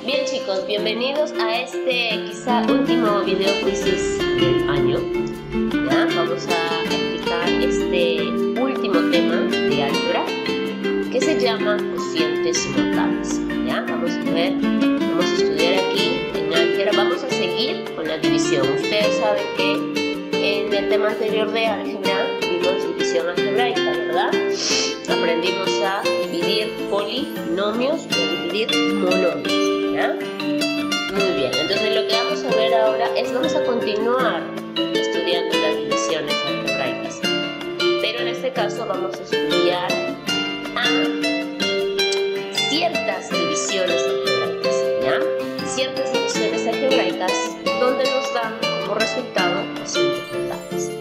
Bien chicos, bienvenidos a este quizá último video quizzes del año. ¿Ya? Vamos a explicar este último tema de álgebra que se llama cocientes notables. ¿Ya? Vamos a ver, vamos a estudiar aquí en álgebra, vamos a seguir con la división. Ustedes saben que en el tema anterior de álgebra vimos división algebraica, ¿verdad? Aprendimos a dividir polinomios y a dividir monomios, ¿ya? Muy bien, entonces lo que vamos a ver ahora es, vamos a continuar estudiando las divisiones algebraicas, pero en este caso vamos a estudiar ciertas divisiones algebraicas, ¿ya? Ciertas divisiones algebraicas donde nos dan como resultado cocientes notables.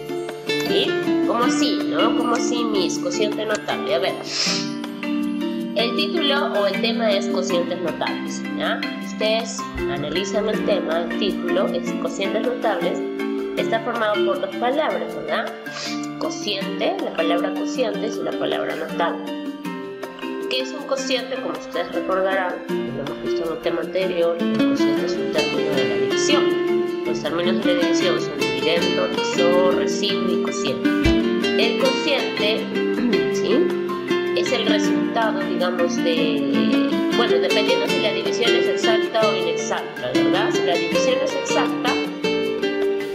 ¿Sí? ¿Cómo así, no? ¿Cómo así mis cocientes notables? A ver, el título o el tema es cocientes notables, ¿ya? Ustedes analizan el tema, el título es cocientes notables, está formado por dos palabras, ¿verdad? Cociente, la palabra cocientes y la palabra notable. ¿Qué es un cociente? Como ustedes recordarán, lo hemos visto en el tema anterior, el cociente es un término de la división. Los términos de la división son dividendo, divisor, residuo y cociente. El cociente, ¿sí?, es el resultado, digamos, de... Bueno, dependiendo si la división es exacta o inexacta, ¿verdad? Si la división es exacta,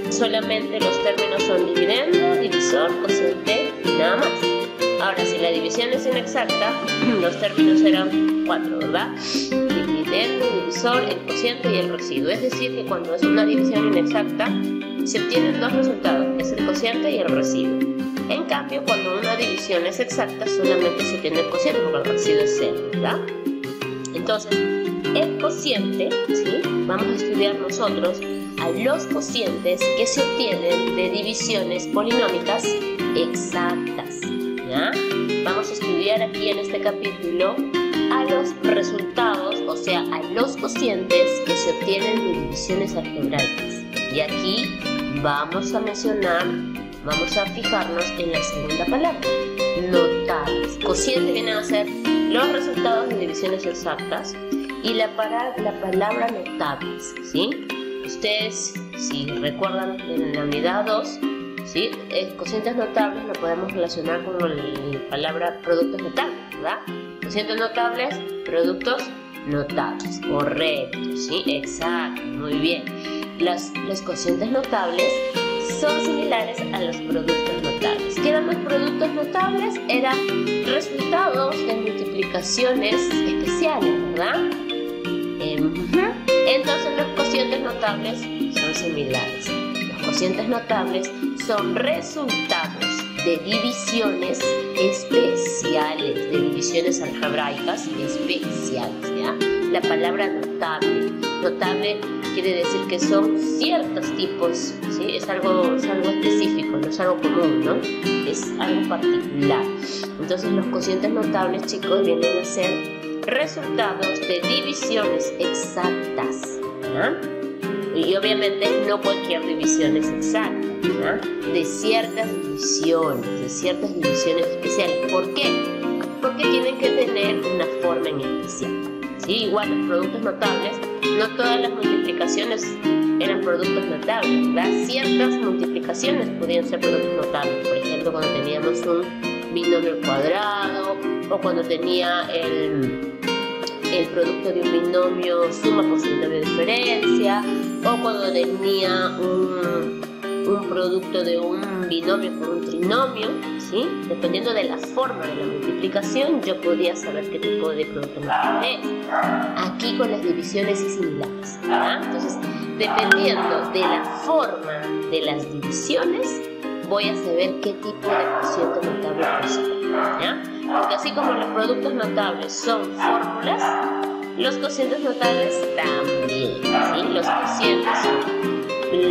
solamente los términos son dividendo, divisor, cociente y nada más. Ahora, si la división es inexacta, los términos serán 4, ¿verdad? Dividendo, divisor, el cociente y el residuo. Es decir, que cuando es una división inexacta, se obtienen dos resultados, es el cociente y el residuo. En cambio, cuando una división es exacta, solamente se obtiene el cociente, porque el residuo es 0, ¿verdad? Entonces, el cociente, ¿sí?, vamos a estudiar nosotros a los cocientes que se obtienen de divisiones polinómicas exactas, ¿ya? Vamos a estudiar aquí en este capítulo a los resultados, o sea, a los cocientes que se obtienen de divisiones algebraicas. Y aquí vamos a mencionar, vamos a fijarnos en la segunda palabra, notables. Cociente viene a ser los resultados de divisiones exactas y la palabra notables, ¿sí? Ustedes, si recuerdan en la unidad 2, ¿sí?, cocientes notables lo podemos relacionar con la palabra productos notables, ¿verdad? Cocientes notables, productos notables, correcto, ¿sí? Exacto, muy bien. Los cocientes notables son similares a los productos notables. ¿Qué eran los productos notables? Eran resultados de multiplicaciones especiales, ¿verdad? Entonces los cocientes notables son similares. Los cocientes notables son resultados de divisiones especiales, de divisiones algebraicas especiales, ¿ya? La palabra notable quiere decir que son ciertos tipos, ¿sí? Es algo específico, no es algo común, ¿no? Es algo particular. Entonces los cocientes notables, chicos, vienen a ser resultados de divisiones exactas, ¿ya? Y obviamente no cualquier división es exacta, ¿ya? De ciertas divisiones especiales. ¿Por qué? Porque tienen que tener una forma en especial, ¿sí? Igual los productos notables, no todas las multiplicaciones eran productos notables, ¿verdad? Ciertas multiplicaciones podían ser productos notables. Por ejemplo, cuando teníamos un binomio cuadrado, o cuando tenía el producto de un binomio suma por su binomio de diferencia, o cuando tenía un producto de un binomio por un trinomio, ¿sí? Dependiendo de la forma de la multiplicación, yo podía saber qué tipo de producto notable es. Aquí con las divisiones es similares, ¿verdad? Entonces, dependiendo de la forma de las divisiones, voy a saber qué tipo de cociente notable posee, ¿ya? Porque así como los productos notables son fórmulas, los cocientes notables también, ¿sí? Los cocientes son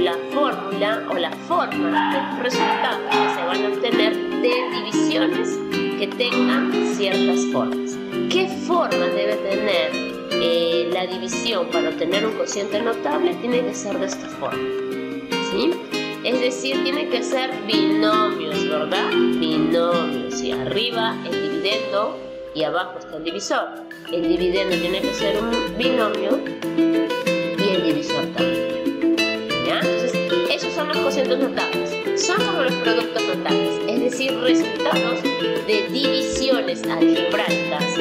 la fórmula o la forma de resultados que se van a obtener de divisiones que tengan ciertas formas. ¿Qué forma debe tener la división para obtener un cociente notable? Tiene que ser de esta forma, ¿sí? Es decir, tiene que ser binomios, ¿verdad? Binomios, y arriba el dividendo y abajo está el divisor. El dividendo tiene que ser un binomio son como los productos notables, es decir, resultados de divisiones algebraicas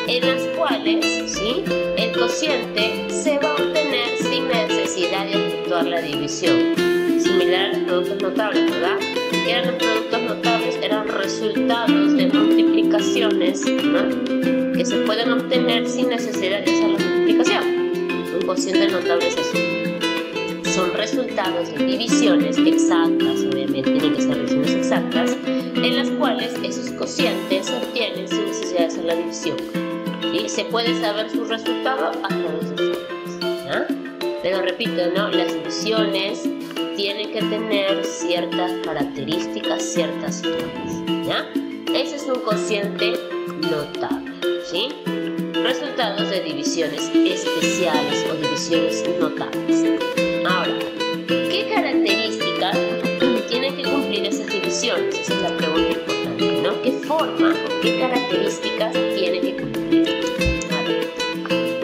en las cuales, ¿sí?, el cociente se va a obtener sin necesidad de efectuar la división. Similar a los productos notables, ¿verdad? ¿Qué eran los productos notables? Eran resultados de multiplicaciones, ¿no?, que se pueden obtener sin necesidad de hacer la multiplicación. Un cociente notable es así. Son resultados de divisiones exactas, obviamente tienen que ser divisiones exactas, en las cuales esos cocientes se obtienen sin necesidad de hacer la división. ¿Sí? Se puede saber su resultado a través de fórmulas, ¿ya? Pero repito, ¿no?, las divisiones tienen que tener ciertas características, ciertas formas, ¿ya? Ese es un cociente notable, ¿sí? Resultados de divisiones especiales o divisiones notables. Ahora, ¿qué características tienen que cumplir esas divisiones? Esa es la pregunta importante, ¿no? ¿Qué forma o qué características tienen que cumplir? A ver,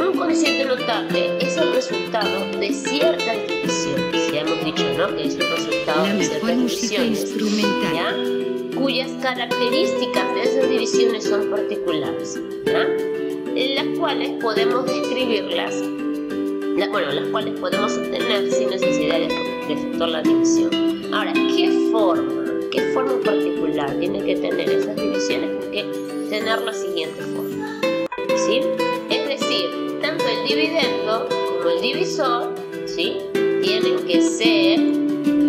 un cociente notable es el resultado de ciertas divisiones. Ya hemos dicho, ¿no?, que es el resultado de ciertas divisiones, ¿ya?, cuyas características de esas divisiones son particulares, ¿ya?, en las cuales podemos describirlas, las cuales podemos obtener sin necesidad de efectuar la división. Ahora, ¿qué forma particular tienen que tener esas divisiones? Tienen que tener la siguiente forma, ¿sí? Es decir, tanto el dividendo como el divisor, ¿sí?, tienen que ser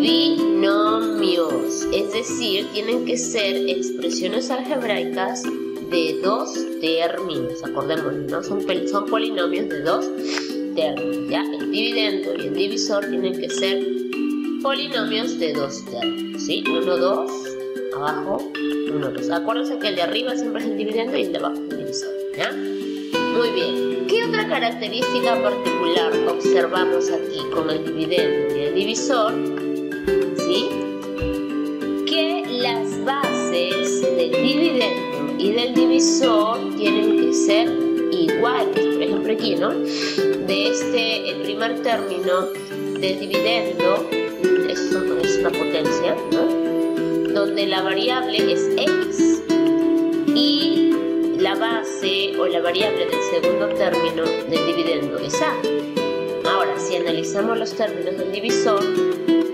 binomios, es decir, tienen que ser expresiones algebraicas de dos términos. Acordémonos, ¿no? Son polinomios de dos términos, ¿ya? El dividendo y el divisor tienen que ser polinomios de dos términos, ¿sí? 1, 2, abajo, 1, 2. Acuérdense que el de arriba siempre es el dividendo y el de abajo es el divisor, ¿ya? Muy bien. ¿Qué otra característica particular observamos aquí con el dividendo y el divisor? ¿Sí? Que las bases del dividendo y del divisor tienen que ser iguales. Por ejemplo aquí, ¿no?, el primer término del dividendo es una potencia, ¿no?, donde la variable es x y la base o la variable del segundo término del dividendo es a. Ahora, si analizamos los términos del divisor,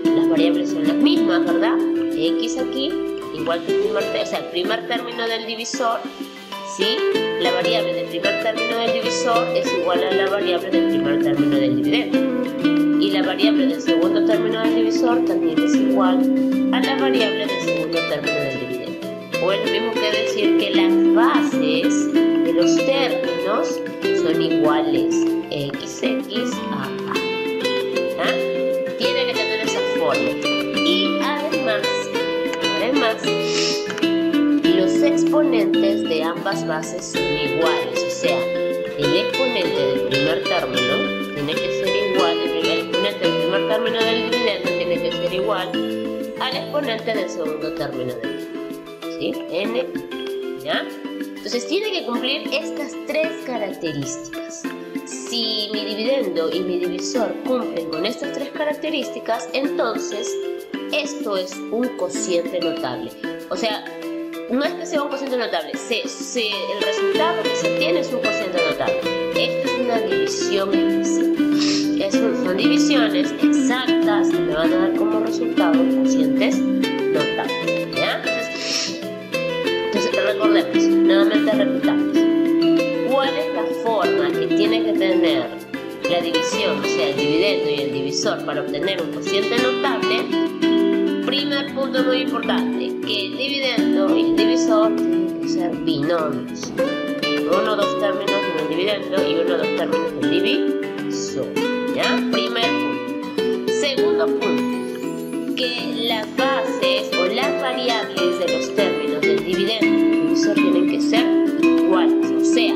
las variables son las mismas, ¿verdad? X aquí, igual que el primer término del divisor, ¿sí? La variable del primer término del divisor es igual a la variable del primer término del dividendo. Y la variable del segundo término del divisor también es igual a la variable del segundo término del dividendo. O es lo mismo que decir que las bases de los términos son iguales, x a a. ¿Ah? Tiene que tener esa forma. Y además, los exponentes de ambas bases son iguales. O sea, el exponente del primer término tiene que ser igual, el exponente del primer término del dividendo tiene que ser igual al exponente del segundo término del dividendo, ¿sí? N, ¿ya? Entonces tiene que cumplir estas tres características. Si mi dividendo y mi divisor cumplen con estas tres características, entonces esto es un cociente notable. O sea, no es que sea un cociente notable, el resultado que se obtiene es un cociente notable. Esto es una división especial. Son divisiones exactas que me van a dar como resultado cocientes notables, ¿ya? Entonces recordemos, nuevamente repitamos. ¿Cuál es la forma que tiene que tener la división, o sea, el dividendo y el divisor, para obtener un cociente notable? Primer punto muy importante, que el dividendo y el divisor tienen que ser binomios. 1 o 2 términos en el dividendo y 1 o 2 términos en el divisor, ¿ya? Primer punto. Segundo punto, que las bases o las variables de los términos del dividendo y el divisor tienen que ser iguales. O sea,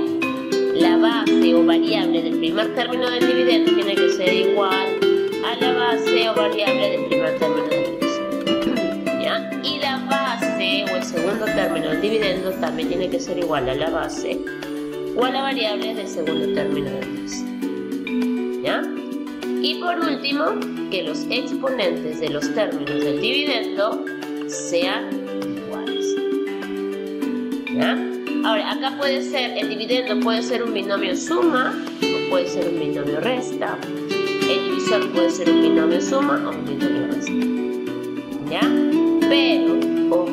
la base o variable del primer término del dividendo tiene que ser igual a la base o variable del primer término del divisor. Y la base o el segundo término del dividendo también tiene que ser igual a la base o a la variable del segundo término del divisor, ¿ya? Y por último, que los exponentes de los términos del dividendo sean iguales. ¿Ya? Ahora, acá puede ser, el dividendo puede ser un binomio suma o puede ser un binomio resta. El divisor puede ser un binomio suma o un binomio resta. ¿Ya? Pero, ojo,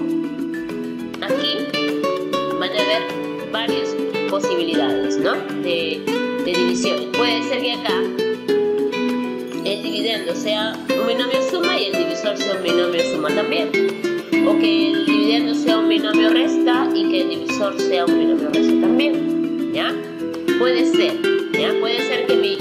aquí van a haber varias posibilidades, ¿no? De divisiones. Puede ser que acá el dividendo sea un binomio suma y el divisor sea un binomio suma también. O que el dividendo sea un binomio resta y que el divisor sea un binomio resta también. ¿Ya? Puede ser. ¿Ya? Puede ser que mi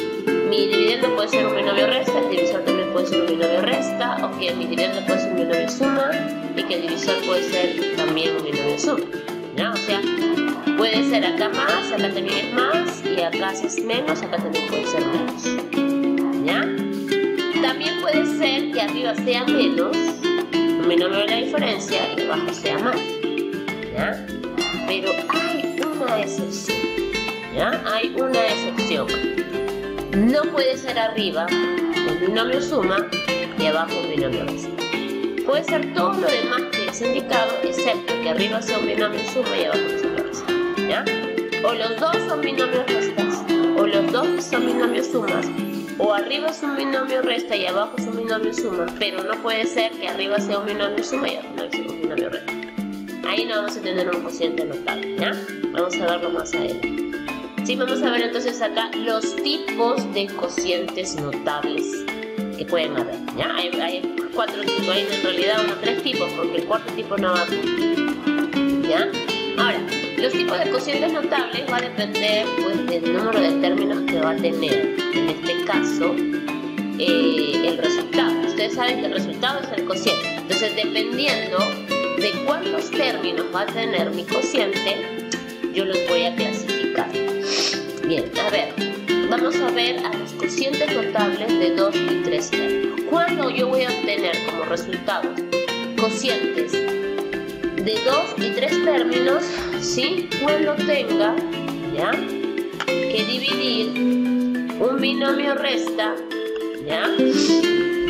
dividendo puede ser un binomio resta, el divisor también puede ser un binomio resta, o que mi dividendo puede ser un binomio suma y que el divisor puede ser también un binomio suma. ¿Ya? O sea, puede ser acá más, acá también es más, y acá es menos, acá también puede ser menos. ¿Ya? También puede ser que arriba sea menos, un binomio de la diferencia, y abajo sea más. ¿Ya? Pero hay una excepción. ¿Ya? Hay una excepción. No puede ser arriba un binomio suma y abajo un binomio resta. Puede ser todo lo demás que es indicado, excepto que arriba sea un binomio suma y abajo un binomio resta. ¿Ya? O los dos son binomios restas, o los dos son binomios sumas, o arriba es un binomio resta y abajo es un binomio suma, pero no puede ser que arriba sea un binomio suma y abajo sea un binomio resta. Ahí no vamos a tener un cociente notable, ¿ya? Vamos a verlo más adelante. Sí, vamos a ver entonces acá los tipos de cocientes notables que pueden haber, ¿ya? Hay 4 tipos, hay en realidad 3 tipos, porque el cuarto tipo no va a cumplir, ¿ya? Ahora, los tipos de cocientes notables va a depender pues, del número de términos que va a tener, en este caso, el resultado. Ustedes saben que el resultado es el cociente, entonces dependiendo de cuántos términos va a tener mi cociente, yo los voy a clasificar. Bien, a ver, vamos a ver a los cocientes notables de 2 y 3 términos. ¿Cuándo yo voy a obtener como resultados cocientes de 2 y 3 términos? ¿Sí? Cuando tenga, ¿ya?, que dividir un binomio resta, ¿ya?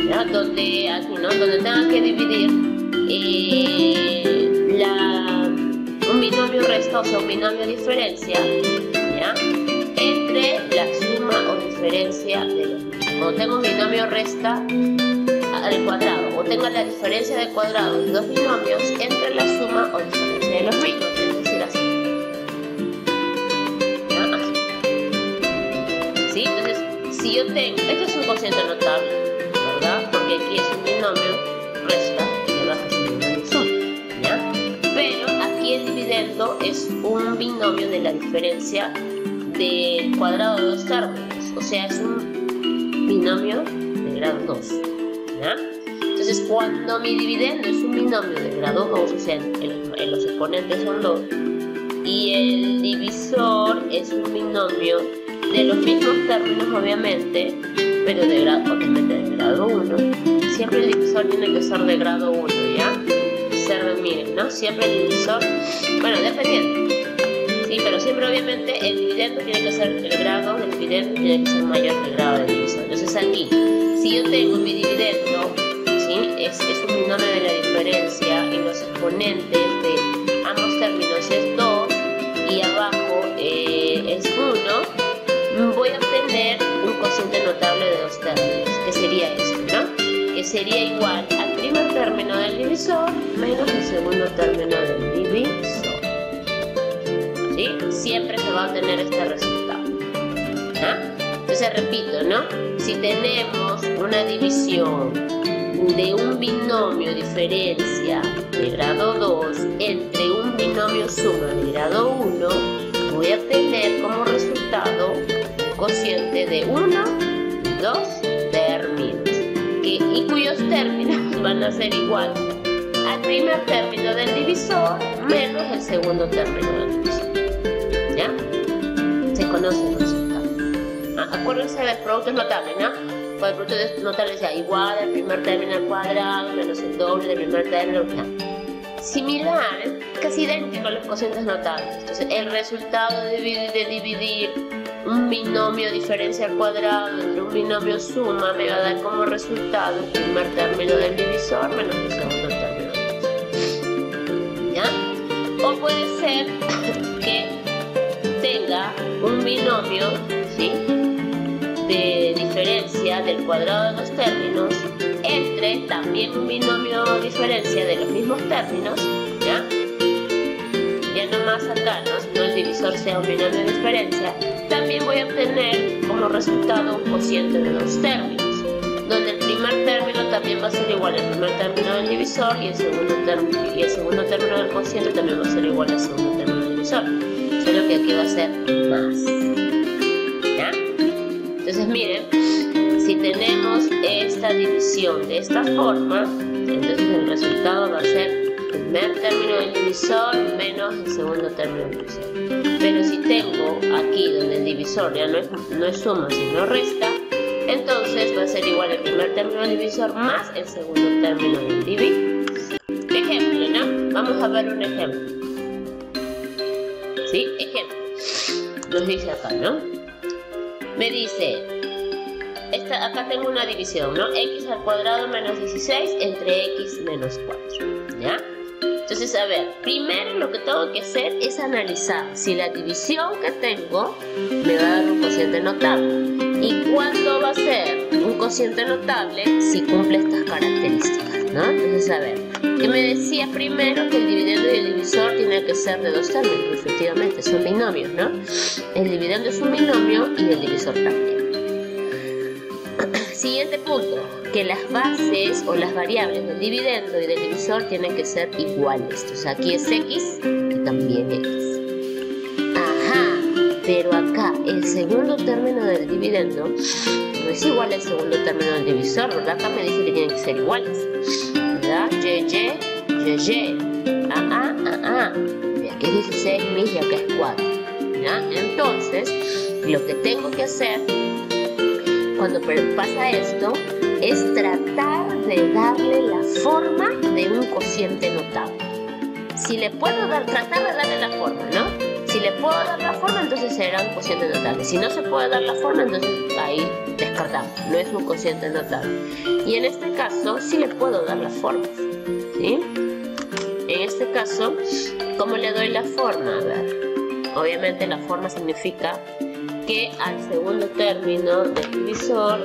¿Ya? Donde, aquí, ¿no?, donde tenga que dividir un binomio resta, o sea, un binomio diferencia, ¿ya?, entre la suma o diferencia de los mismos. Cuando tengo un binomio resta al cuadrado, o tenga la diferencia de cuadrado de dos binomios entre la suma o diferencia de los mismos, es decir, así. ¿Ya? Así. ¿Sí? Entonces, si yo tengo, esto es un cociente notable, ¿verdad? Porque aquí es un binomio resta y abajo es un binomio suma, ¿ya? Pero aquí el dividendo es un binomio de la diferencia del cuadrado de dos términos, o sea, es un binomio de grado 2, ¿ya? Entonces, cuando mi dividendo es un binomio de grado 2, o sea, los exponentes son 2, y el divisor es un binomio de los mismos términos, obviamente, pero de grado, obviamente de grado 1, siempre el divisor tiene que ser de grado 1, ¿ya? Miren, ¿no? Siempre el divisor, bueno, dependiendo. Sí, pero siempre obviamente el dividendo tiene que ser, el grado del dividendo tiene que ser mayor que el grado del divisor. Entonces aquí, si yo tengo mi dividendo, ¿sí?, es un binomio de la diferencia y los exponentes de ambos términos es 2 y abajo es 1, voy a obtener un cociente notable de dos términos, que sería este, ¿no? Que sería igual al primer término del divisor menos el segundo término del divisor. ¿Sí? Siempre se va a obtener este resultado. ¿Ah? Entonces repito, ¿no? Si tenemos una división de un binomio diferencia de grado 2 entre un binomio suma de grado 1, voy a obtener como resultado un cociente de 1 y 2 términos, y cuyos términos van a ser igual al primer término del divisor menos el segundo término del divisor. ¿Ya? Se conoce el resultado. Acuérdense de los productos notables, ¿no? Pues el producto notable es igual al primer término al cuadrado menos el doble del primer término. Similar, casi idéntico a los cocientes notables. Entonces, el resultado de dividir un binomio diferencia al cuadrado entre un binomio suma me va a dar como resultado el primer término del divisor menos el segundo término del divisor. ¿Ya? O puede ser que tenga un binomio, ¿sí?, de diferencia del cuadrado de los términos entre también un binomio de diferencia de los mismos términos, ¿ya? Ya nomás acá, no el divisor sea un binomio de diferencia, también voy a obtener como resultado un cociente de dos términos, donde el primer término también va a ser igual al primer término del divisor y el segundo término del cociente también va a ser igual al segundo término del divisor, solo que aquí va a ser más. ¿Ya? Entonces miren, si tenemos esta división de esta forma, entonces el resultado va a ser primer término del divisor menos el segundo término del divisor. Pero si tengo aquí donde el divisor ya no es suma sino resta, entonces va a ser igual al primer término del divisor más el segundo término del divisor. Ejemplo, ¿no? Vamos a ver un ejemplo. ¿Sí? Ejemplo. Nos dice acá, ¿no? Me dice, acá tengo una división, ¿no? X al cuadrado menos 16 entre X menos 4, ¿ya? Entonces, a ver, primero lo que tengo que hacer es analizar si la división que tengo me va a dar un cociente notable. ¿Y cuándo va a ser un cociente notable? Si cumple estas características, ¿no? Entonces, a ver, que me decía primero que el dividendo y el divisor tienen que ser de dos términos, efectivamente, son binomios, ¿no? El dividendo es un binomio y el divisor también. Siguiente punto, que las bases o las variables del dividendo y del divisor tienen que ser iguales. Entonces aquí es X y también X. Ajá, pero acá el segundo término del dividendo no es igual al segundo término del divisor, ¿verdad? Acá me dice que tienen que ser iguales, ¿verdad? Y. Y aquí es 16 y acá es 4, ¿ya? Entonces, lo que tengo que hacer cuando pasa esto es tratar de darle la forma de un cociente notable. Si le puedo tratar de darle la forma, ¿no? Si le puedo dar la forma, entonces será un cociente notable. Si no se puede dar la forma, entonces ahí descartamos, no es un cociente notable. Y en este caso sí le puedo dar la forma, ¿sí? En este caso, ¿cómo le doy la forma? A ver, obviamente la forma significa que al segundo término del divisor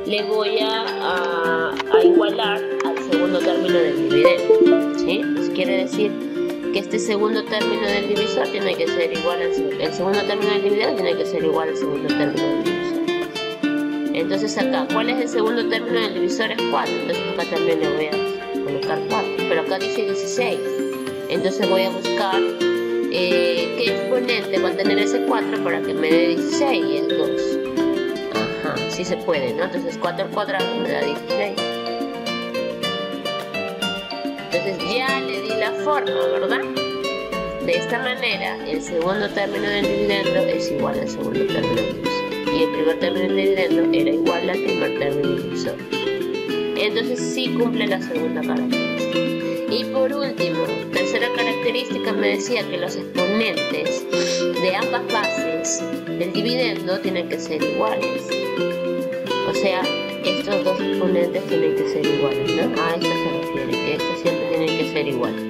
le voy a igualar al segundo término del dividendo, ¿sí? Pues quiere decir que este segundo término del divisor tiene que ser igual el segundo término del dividendo tiene que ser igual al segundo término del divisor. Entonces acá, ¿cuál es el segundo término del divisor? Es 4, entonces acá también le voy a colocar 4, pero acá dice 16, entonces voy a buscar ¿qué exponente va a tener ese 4 para que me dé 16? Y es 2. Ajá, sí se puede, ¿no? Entonces 4 al cuadrado me da 16. Entonces ya le di la forma, ¿verdad? De esta manera, el segundo término del dividendo es igual al segundo término del divisor. Y el primer término del dividendo era igual al primer término del divisor. Entonces sí cumple la segunda característica. Y por último, tercera característica, me decía que los exponentes de ambas bases del dividendo tienen que ser iguales. O sea, estos dos exponentes tienen que ser iguales, ¿no? A esto se refiere, que estos siempre tienen que ser iguales.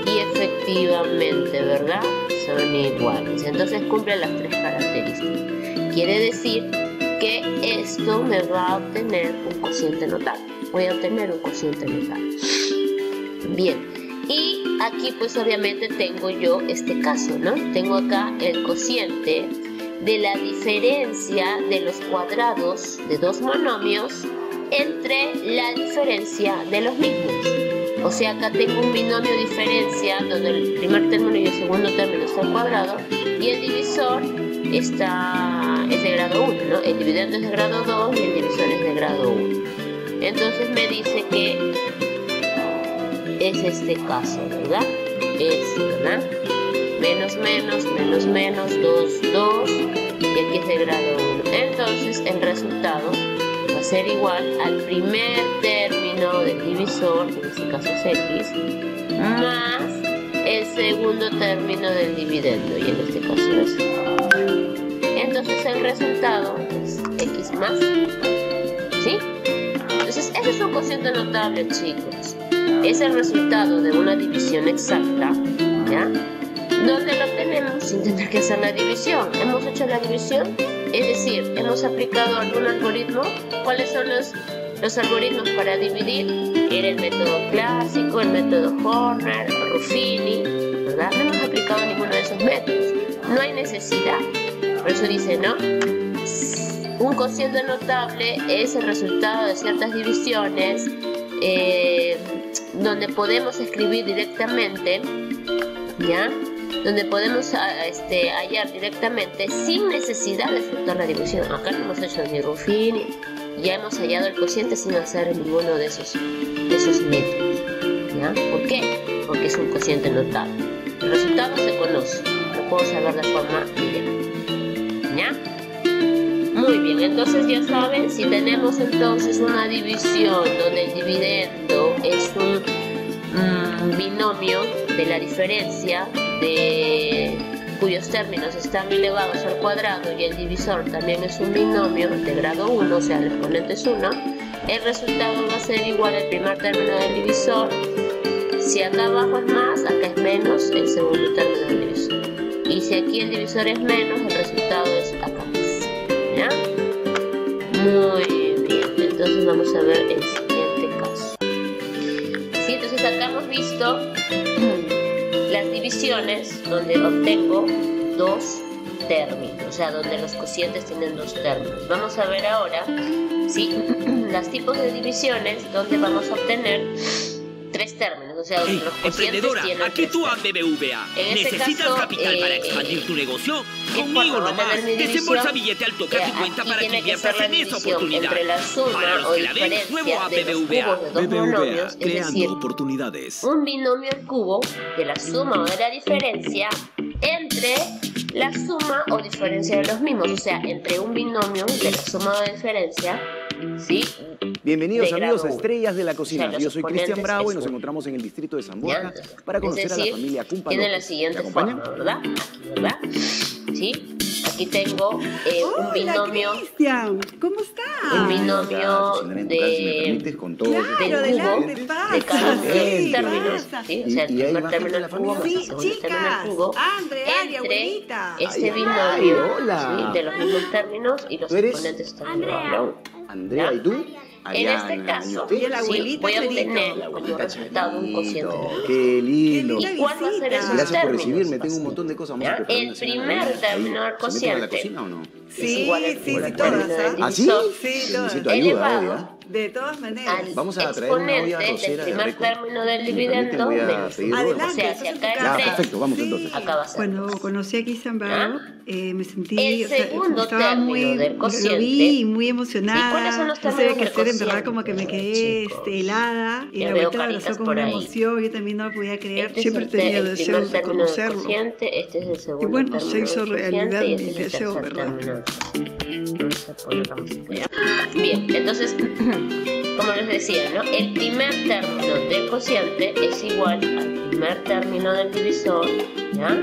Y efectivamente, ¿verdad? Son iguales. Entonces cumplen las tres características. Quiere decir que esto me va a obtener un cociente notable. Voy a obtener un cociente notable. Bien, y aquí pues obviamente tengo yo este caso, ¿no? Tengo acá el cociente de la diferencia de los cuadrados de dos monomios entre la diferencia de los mismos. O sea, acá tengo un binomio diferencia donde el primer término y el segundo término están cuadrados y el divisor es de grado 1, ¿no? El dividendo es de grado 2 y el divisor es de grado 1. Entonces me dice que es este caso, ¿verdad? ¿Verdad? Menos, 2, y aquí es de grado 1. Entonces el resultado va a ser igual al primer término del divisor, en este caso es X, más el segundo término del dividendo, y en este caso es Y. entonces el resultado es x más, ¿sí? Entonces ese es un cociente notable, chicos. Es el resultado de una división exacta, ¿ya? Donde lo obtenemos sin tener que hacer la división. Hemos hecho la división, es decir, hemos aplicado algún algoritmo. ¿Cuáles son los algoritmos para dividir? Era el método clásico, el método Horner, Ruffini, ¿verdad? No hemos aplicado ninguno de esos métodos. No hay necesidad. Por eso dice, ¿no? Un cociente notable es el resultado de ciertas divisiones donde podemos escribir directamente, ¿ya? Donde podemos hallar directamente sin necesidad de efectuar la división. Acá no hemos hecho ni Ruffini, ya hemos hallado el cociente sin hacer ninguno de esos métodos, ¿ya? ¿Por qué? Porque es un cociente notable. El resultado se conoce, lo puedo saber de forma directa, ¿ya? Muy bien, entonces ya saben, si tenemos entonces una división donde el dividendo es un binomio de la diferencia cuyos términos están elevados al cuadrado y el divisor también es un binomio de grado 1, o sea, el exponente es 1, el resultado va a ser igual al primer término del divisor. Si acá abajo es más, acá es menos el segundo término del divisor. Y si aquí el divisor es menos, el resultado es acá más, ¿ya? Muy bien, entonces vamos a ver el siguiente caso. Sí, entonces acá hemos visto las divisiones donde obtengo dos términos, o sea, donde los cocientes tienen dos términos. Vamos a ver ahora, ¿sí? Los tipos de divisiones donde vamos a obtener tres términos, o sea, los cocientes tienen aquí tú a BBVA. ¿Necesitas capital para expandir tu negocio? Conmigo nomás. Desembolsa billete al tocar tu cuenta para que inviertas en esa oportunidad. Entre la suma para los o que la ven, nuevo a de los BBVA. cubos de dos binomios, es creando decir, oportunidades. un binomio al cubo de la suma o de la diferencia entre la suma o diferencia de los mismos, o sea, entre un binomio de la suma o de diferencia, ¿sí? Bienvenidos De amigos a grado Estrellas de la Cocina. O sea, Yo soy Cristian exponentes Bravo y es nos uno. encontramos en el distrito de San Borja ¿Ya? para Es conocer a decir, la familia Cumpa tiene la López. siguiente ¿Me acompañan? forma, ¿verdad? Aquí, ¿verdad? ¿Sí? Aquí tengo un Hola, binomio, Cristian, ¿cómo estás? un binomio Señora, en tu caso, si me permites, con todo Claro, del adelante, cubo pasa, de cada uno de los sí, términos, pasa. ¿sí? O sea, el Y ahí primer va término gente de del la cubo más familia. el Sí, segundo término del chicas, cubo, Andre, Ari, entre abuelita. este Ay, binomio, hola. ¿sí? De los mismos términos y los ¿Tú eres? exponentes están igual, ¿no? Andrea, ¿y tú? En este caso, ¿y Y el usted? abuelito voy a Charito. obtener La como abuelita resultado un cociente. Charito. Qué lindo. Qué ¿Y cuál va a ser esos Gracias por términos? recibirme. Tengo un montón de cosas. Vamos a ¿Ya? preparar El una cena primer navideña. término del Ahí, ¿se meten a la cociente cocina o no? es Sí, igual al sí, primer sí, término todas, del ¿ah? ¿Ah, sí? divisor Sí, todas. Necesito ayuda, elevado obvio. De todas maneras. al Vamos a traer una olla exponente del arrocera de primer récord. término del Si me permiten, dividendo voy a menos pedir uno. Adelante, O sea, estás si en tu acá casa. es Ya, perfecto, vamos Sí. entonces. acá va a ser Cuando dos. conocí a Cristian Bravo, me sentí, El segundo estaba muy, término del lo cociente. vi muy emocionada. ¿Y cuáles son los no sabía términos qué del hacer, en verdad cociente, como que me quedé chicos? helada y Ya la veo vuelta la caritas abrazó con por una ahí. emoción, yo también no lo podía creer, Este siempre es tenía el deseos primer de término del conocerlo. cociente, este es el segundo Y bueno, término se hizo del cociente realidad y mi este es el deseo, tercer ¿verdad? término. Vamos a ponerlo así. Bien, entonces, como les decía, ¿no? El primer término del cociente es igual al primer término del divisor, ¿ya?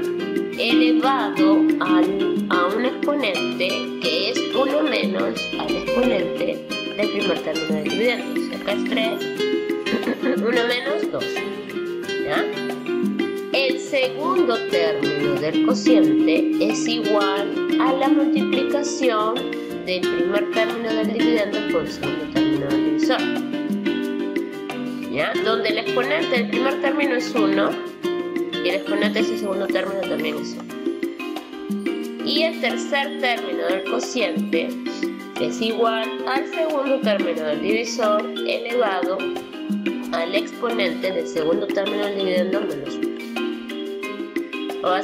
Elevado a un exponente que es 1 menos al exponente del primer término del dividendo. O sea, acá es 3, 1 menos 2, ¿ya? El segundo término del cociente es igual a la multiplicación del primer término del dividendo por el segundo término del divisor, ¿ya? Donde el exponente del primer término es 1 y el exponente de ese segundo término también es 1. Y el tercer término del cociente es igual al segundo término del divisor elevado al exponente del segundo término del dividendo menos 1. Va a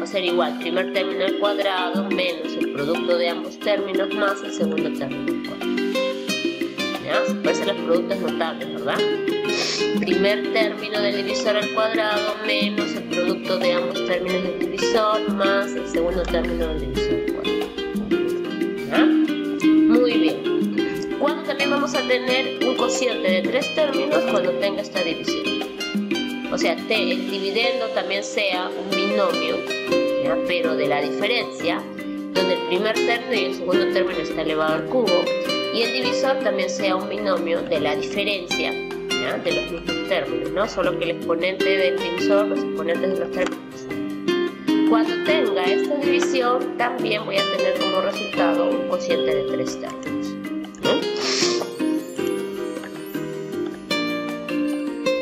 ser igual primer término al cuadrado menos el producto de ambos términos más el segundo término al cuadrado. ¿Ya? Parecen los productos notables, ¿verdad? Primer término del divisor al cuadrado menos el producto de ambos términos del divisor más el segundo término del divisor al cuadrado. ¿Ya? Muy bien. ¿Cuándo también vamos a tener un cociente de 3 términos? Cuando tenga esta división. O sea, el dividendo también sea un binomio, ¿ya? Pero de la diferencia, donde el primer término y el segundo término está elevado al cubo, y el divisor también sea un binomio de la diferencia, ¿ya? De los mismos términos, ¿no? Solo que el exponente del divisor, los exponentes de los términos. Cuando tenga esta división, también voy a tener como resultado un cociente de 3 términos, ¿no?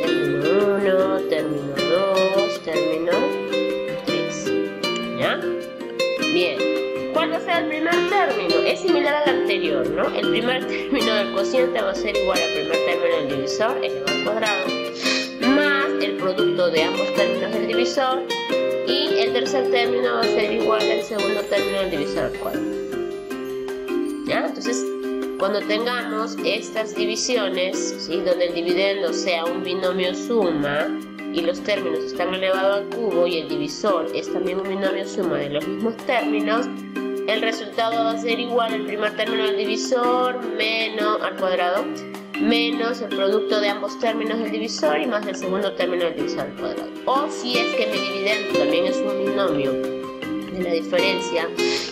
Término 1, término 2, término 3, ¿ya? Bien. ¿Cuál sea el primer término? Es similar al anterior, ¿no? El primer término del cociente va a ser igual al primer término del divisor, elevado al cuadrado, más el producto de ambos términos del divisor, y el tercer término va a ser igual al segundo término del divisor al cuadrado. ¿Ya? Entonces, cuando tengamos estas divisiones, ¿sí? Donde el dividendo sea un binomio suma y los términos están elevados al cubo y el divisor es también un binomio suma de los mismos términos, el resultado va a ser igual al primer término del divisor menos al cuadrado menos el producto de ambos términos del divisor y más el segundo término del divisor al cuadrado. O si es que mi dividendo también es un binomio de la diferencia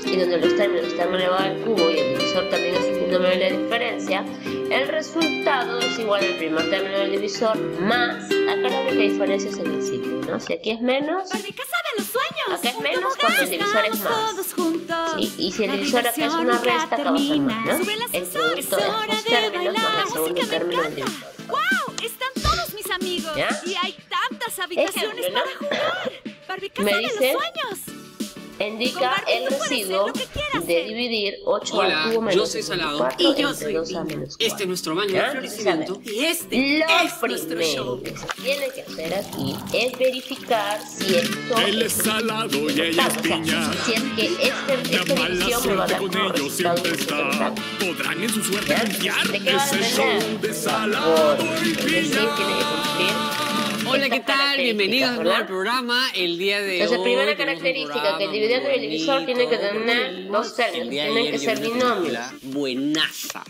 y donde los términos están elevados al cubo y el divisor también es un binomio de la diferencia, el resultado es igual al primer término del divisor más, acá la única diferencia es en el signo, ¿no? Si aquí es menos, acá es menos cuando el divisor es más, ¿sí? Y si el divisor acá es una resta, acá va a ser más, ¿no? El producto de ambos términos más el segundo término del divisor. ¡Wow! Están todos mis amigos. ¿Ya? Y hay tantas habitaciones Ejemplo, ¿no? para jugar. Barbie Casa Me de los dice, sueños. indica el residuo de dividir 8 al cubo menos yo soy Salado 4 y yo entre soy 2 a menos 4. Este es nuestro baño de ¿Ya? florecimiento. Y este Lo es nuestro primero show. que se tiene que hacer aquí es verificar si esto Él es salado y ella es piña. si es que esta La mala división me va a dar suerte con como ellos resultado siempre un está. total. Podrán en su suerte ¿Ya? confiar. ¿De qué va a Es el depender? show de Por, salado y es decir, piña. tiene que cumplir Hola, ¿qué estas tal? Bienvenidos de nuevo al características, programa. El día de Entonces, hoy primera tenemos un característica, que el programa dividendo y el divisor bonito. tienen que tener dos términos, El día de tienen ayer que yo ser vi una binomios. película buenaza,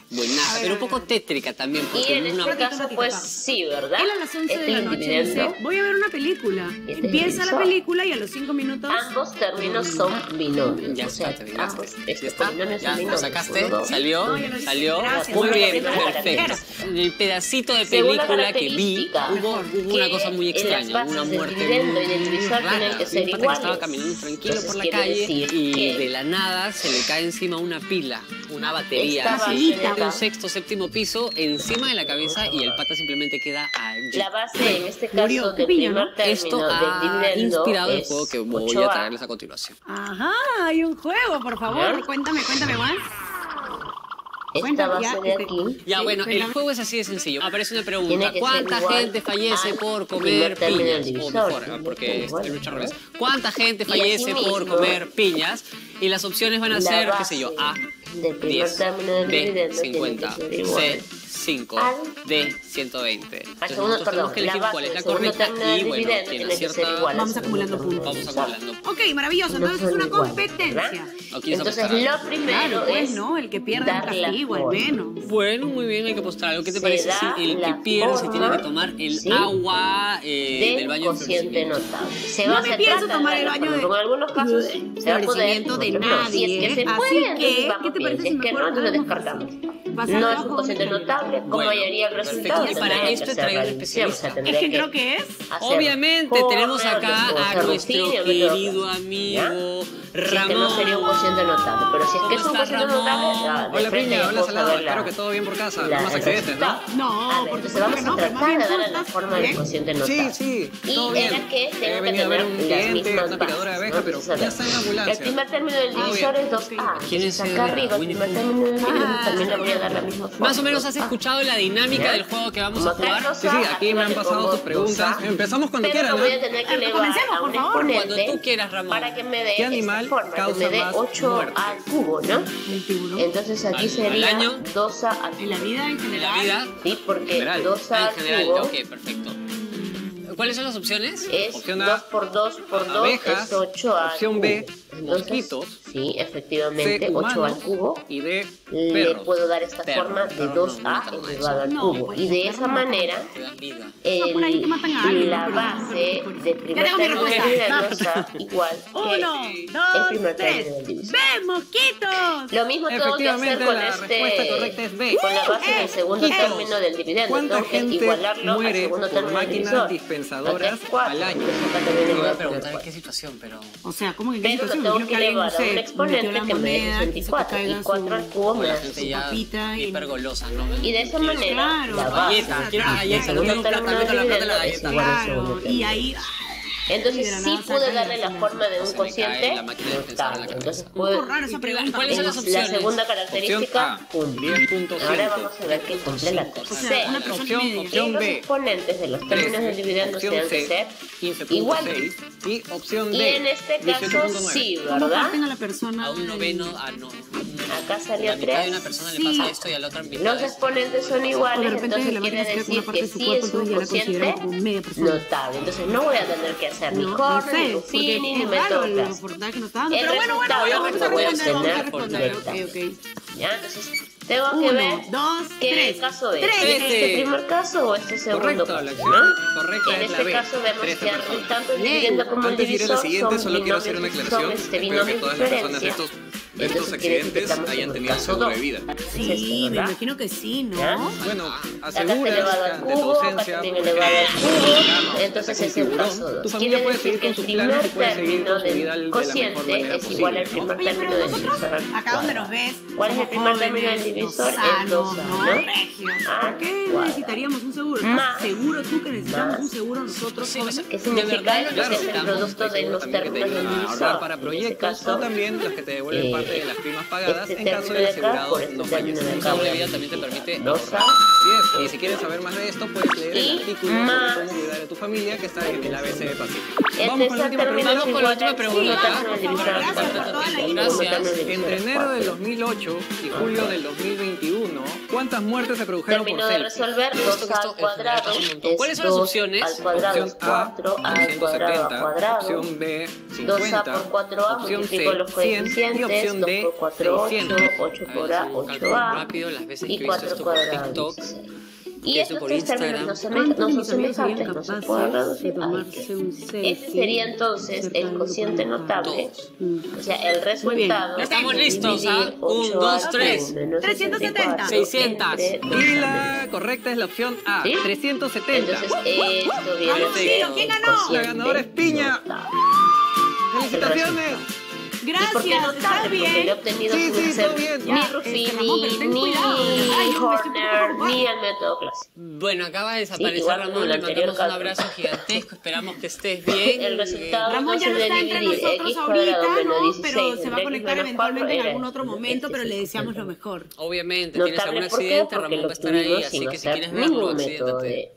pero un poco tétrica también. Y Porque en una... este caso, pues sí, ¿verdad? Él a las 11 Este de la es el noche dividendo. dice, voy a ver una película. Y este es Empieza el la divisor. película y a los 5 minutos... Ambos términos son binomios. Ya o sea, está, terminaste. ambos ¿Ya está? binomios ¿Ya son lo binomios. sacaste? Uno, dos. ¿Salió? No, ya lo hice. ¿Salió? Gracias. Muy bien, Primera perfecto. característica. En el pedacito de Segunda película que vi, característica, hubo una cosa muy que en las extraña, bases una del muerte dividendo y del muy divisor rara. tienen que ser Un pata iguales. estaba caminando tranquilo Entonces, por la quiere calle decir y que de la nada se le cae encima una pila, una batería, esta base así, de de acá, un sexto, séptimo piso encima de la cabeza y el pata simplemente queda allí. la base en este caso Murió. del Piña, primer ¿no? término Esto del ha dividendo inspirado el es juego que voy 8A. a traerles a continuación. Ajá, hay un juego, por favor. ¿Ya? Cuéntame más. Esta Cuéntame, base ya, de aquí Ya, Sí, bueno, el cuéntame. juego es así de sencillo. Aparece una Tiene pregunta. que ¿Cuánta ser igual gente fallece al por primer comer término del piñas? O divisor. mejor, porque es Igual, mucho al ¿no? revés. ¿Cuánta gente Y fallece asimismo, por comer piñas? Y las opciones van a la ser, qué base sé yo, A, del primer 10, término del B, dividendo 50, tiene que ser igual C, 5, al- D, 120. Entonces segundo, nosotros tenemos perdón, que la elegir base cuál es del la segundo correcta término del y bueno, dividendo quien tiene que ser acierta, igual al Vamos segundo acumulando término del vamos divisor. acumulando. Ok, maravilloso. No Entonces son es una iguales, competencia. Aquí es Entonces, apostar. lo primero Claro, pues, es ¿no? El que pierde un dar la castigo, al forma. menos. Bueno, muy bien, hay que apostar algo. ¿Qué te Se parece da si el que la pierde se tiene que forma, tomar el ¿sí? agua del del baño de cociente florecimiento? notable. Se No va me se pienso trata tomar de el darle baño la de forma. En algunos casos se va a poder, florecimiento de en otros no. Si es que nadie. se Así puede, que, entonces vamos ¿qué te bien. parece Si si es que mejor no, entonces hagamos descartamos. Vas a No hacer es abajo un cociente una notable, como Bueno, hallaría el perfecto. resultado. Y para tendría que esto hacer traigo la un división, o sea, especialista. tendría Es que creo que es. hacer Obviamente por tenemos medio acá de a nuestro Rufinio, querido ¿ya? amigo Si es que no Ramón. sería un cociente notable, pero si es que es ¿Cómo un estás, cociente Ramón? notable, ya, de Hola frente Piña, hola vamos a Salado, ver la- espero que todo bien por casa, la- no más el accidentes, ¿no? resultado. No, A ver, por entonces supuesto vamos que a no, pero más tratar bien de darle tú la estás forma del bien. cociente notable. Sí, Y todo bien. era que He tengo que venido a ver tener un las cliente, mismas una picadora de bases, abeja, ¿no? pero Entonces, ya está en la el ambulancia. primer término del Todo divisor bien. es 2A. ¿Quién es Entonces, acá arriba, el Winnie primer Pooh? término del dividendo Ah, también le voy a dar la misma forma. Más o menos has 2A. escuchado la dinámica ¿Ya? del juego que vamos Como a acá jugar. no Sí, sabe, aquí me han arriba le pasado pongo tus preguntas. 2A, Empezamos cuando pero quieran, lo ¿no? voy a tener que elevar Comencemos, a por un favor. exponente Cuando tú quieras, Ramón. para que me dé ¿Qué animal esta forma, que causa me dé más 8 muerte? al cubo, ¿no? El tiburón. Entonces aquí ¿Al sería año? 2A al En la vida en En la general. vida, Sí, porque General. 2A en general. al cubo Ok, perfecto. ¿Cuáles son las opciones? es Opción A, 2 por 2 por 2 abejas. es 8 al Opción B, cubo. Entonces, mosquitos. Sí, efectivamente, C, 8 al humanos, cubo. y D, Le perros. puedo dar esta Perros, forma de perros 2a no, elevado al no, cubo. pues, Y de esa manera, Te dan vida. por ahí que matan a alguien, la ¿no? base de primer tengo mi término respuesta. dividiendo está igual que 1, el 2, primer 3. término del divisor. ¡Ve, mosquitos! Lo mismo tengo que hacer Efectivamente, con la respuesta correcta es B. con la base del segundo término del dividendo. ¿Cuánta Tengo que gente igualarlo al muere segundo por término del máquinas divisor. dispensadoras Acá es 4, al año? entonces acá también le Te voy voy a a poner preguntar en 4. qué situación, pero... O sea, ¿cómo que Pero lo tengo que elevar a un exponente que me dé 24 y 4 al cubo me la da gente 60. ya papita y- hiper golosa, ¿no? Y de esa manera, Claro. la base Galleta, quiero una del galleta, segundo no tengo término plata, del meto la plata en la dividendo es galleta. igual al Claro, segundo y término. ahí... Entonces de la sí nada pude sacan darle el la forma de un Se me cae cociente la máquina de pensar en la notable. cabeza. Entonces Un pude... poco rara esa pregunta. ¿Cuáles son las opciones? La segunda característica Opción A, cumple. 10.5. Ahora vamos a ver que cumple la O sea, tercera. una persona y Opción, media. Y opción los B, exponentes de los términos del dividendo opción tienen que C, ser 15.6 iguales. y opción Y D, en este caso 18.9. sí, ¿Cómo ¿verdad? parten a la persona? A un noveno, a no. Acá salió La mitad de 3. una persona le Sí. pasa esto y a la otra mitad Los esto. exponentes son O de iguales, repente entonces la quiere máquina se queda con decir una parte que de su sí cuerpo, es un entonces ya la consideran cociente como media persona. notable. Entonces no voy a tener que hacer ni No, corner, sé, ni porque Ruffini, ni es raro el Metodas. porcentaje que nos está dando. El Pero bueno, resultado vamos a lo voy a responder, vamos a obtener responder. Ok, directamente. ok. ¿Ya? Entonces tengo que 1, ver 2, qué 3. caso es. 3. ¿Este primer caso o este segundo Correcto, caso? la ¿no? acción correcta En es la este B. caso vemos 13 que personas. tanto el Bien. dividendo como el Antes de ir a la divisor siguiente, son solo quiero hacer una binomios, aclaración. son Espero que todas las personas de diferencia. estos Entonces quiere decir que accidentes estamos hayan en el tenido caso seguro de 2. vida. Sí, me imagino que sí, ¿no? ¿Ya? Bueno, Acá está aseguras elevado al de tu cubo, acá ausencia. también porque elevado al cubo, claro, entonces te es el configuró. caso 2. Tu familia Quiere puede decir seguir que con el sus primer planes y puede seguir término con su vida del de la mejor cociente manera es igual al posible, ¿no? primer Oye, término pero del nosotros, divisor al acá donde nos cuadrado. ves, ¿Cuál es el somos primer término del jóvenes, divisor? Es sanos, 2A, ¿no? ¿no? Regios. Ah, ¿Por qué cuadrado. necesitaríamos un seguro? Más. ¿Seguro tú que necesitamos Más. un seguro nosotros, Sí, jóvenes? ¿Qué significa verdad esto? lo Que es el necesitamos, producto de los también que te términos del ayuden a divisor. ahorrar para En este proyectos caso, o también los que te devuelven parte de las primas pagadas este en caso término del de acá asegurado por este no término fallezca. de Un acá. seguro de vida también te permite 2A. Así es, y si quieres saber más de esto, puedes leer Y el artículo más. sobre cómo cuidar a tu familia que está en el ABC de Pacífico. El Vamos con la tercer última término pregunta. es Vamos con la igual última al pregunta. segundo término del divisor al Gracias por cuadrado. toda la El info. segundo término del divisor Entre al enero del cuadrado. 2008 y julio del 2021, ¿cuántas muertes se produjeron Termino por de selfie? resolver 2A al cuadrado ¿Cuáles son las opciones? al cuadrado es Opción A, 4A al cuadrado a 170, cuadrado. opción B, 2A 50, por 4A, opción multiplico C, los 100 y coeficientes, opción 2 D, por 4, 8, 600. 8 por A, A ver, si calculo 8A, rápido las veces y que he visto 4 esto por cuadrado, TikTok. 16. Y que estos esto por tres términos Instagram. no ¿Cuántos son de mis amigos serían semejantes, no se capaces pueden de reducir. tomarse un selfie? Ese sería entonces cerca el de un cociente grupo? notable, Mm. o sea, el resultado. Ya estamos es listos, dividir ¿ah? 1, 8A 2, 3. menos 370. 600. entre Y la correcta es la opción A, ¿Sí? 370. Entonces esto viene a Vamos, ser Ciro, ¿quién el ganó? cociente La ganadora es Piña. notable. ¡Felicitaciones! ¿Y por qué Gracias, notable? está Porque le he bien. obtenido Sí, sin sí, ser todo bien. ni Ya, Ramón, Ruffini, pero ten ni cuidado. Ay, yo me estoy Horner, preocupando. ni el método clásico. Bueno, acaba de desaparecer igual como Ramón, el le anterior mandamos un caso. abrazo gigantesco, esperamos que estés bien. El resultado Ramón ya no entonces está de entre dividir nosotros x cuadrado ahorita, menos ¿no? 16 Pero se va a entre conectar x menos 4 eventualmente en era algún otro este. momento, pero le Este deseamos es lo mejor. Obviamente, tienes Notable, algún ¿por qué? accidente, Porque Ramón lo va a estar ahí, obtuvimos así sin que si hacer quieres verlo, ningún método accidéntate.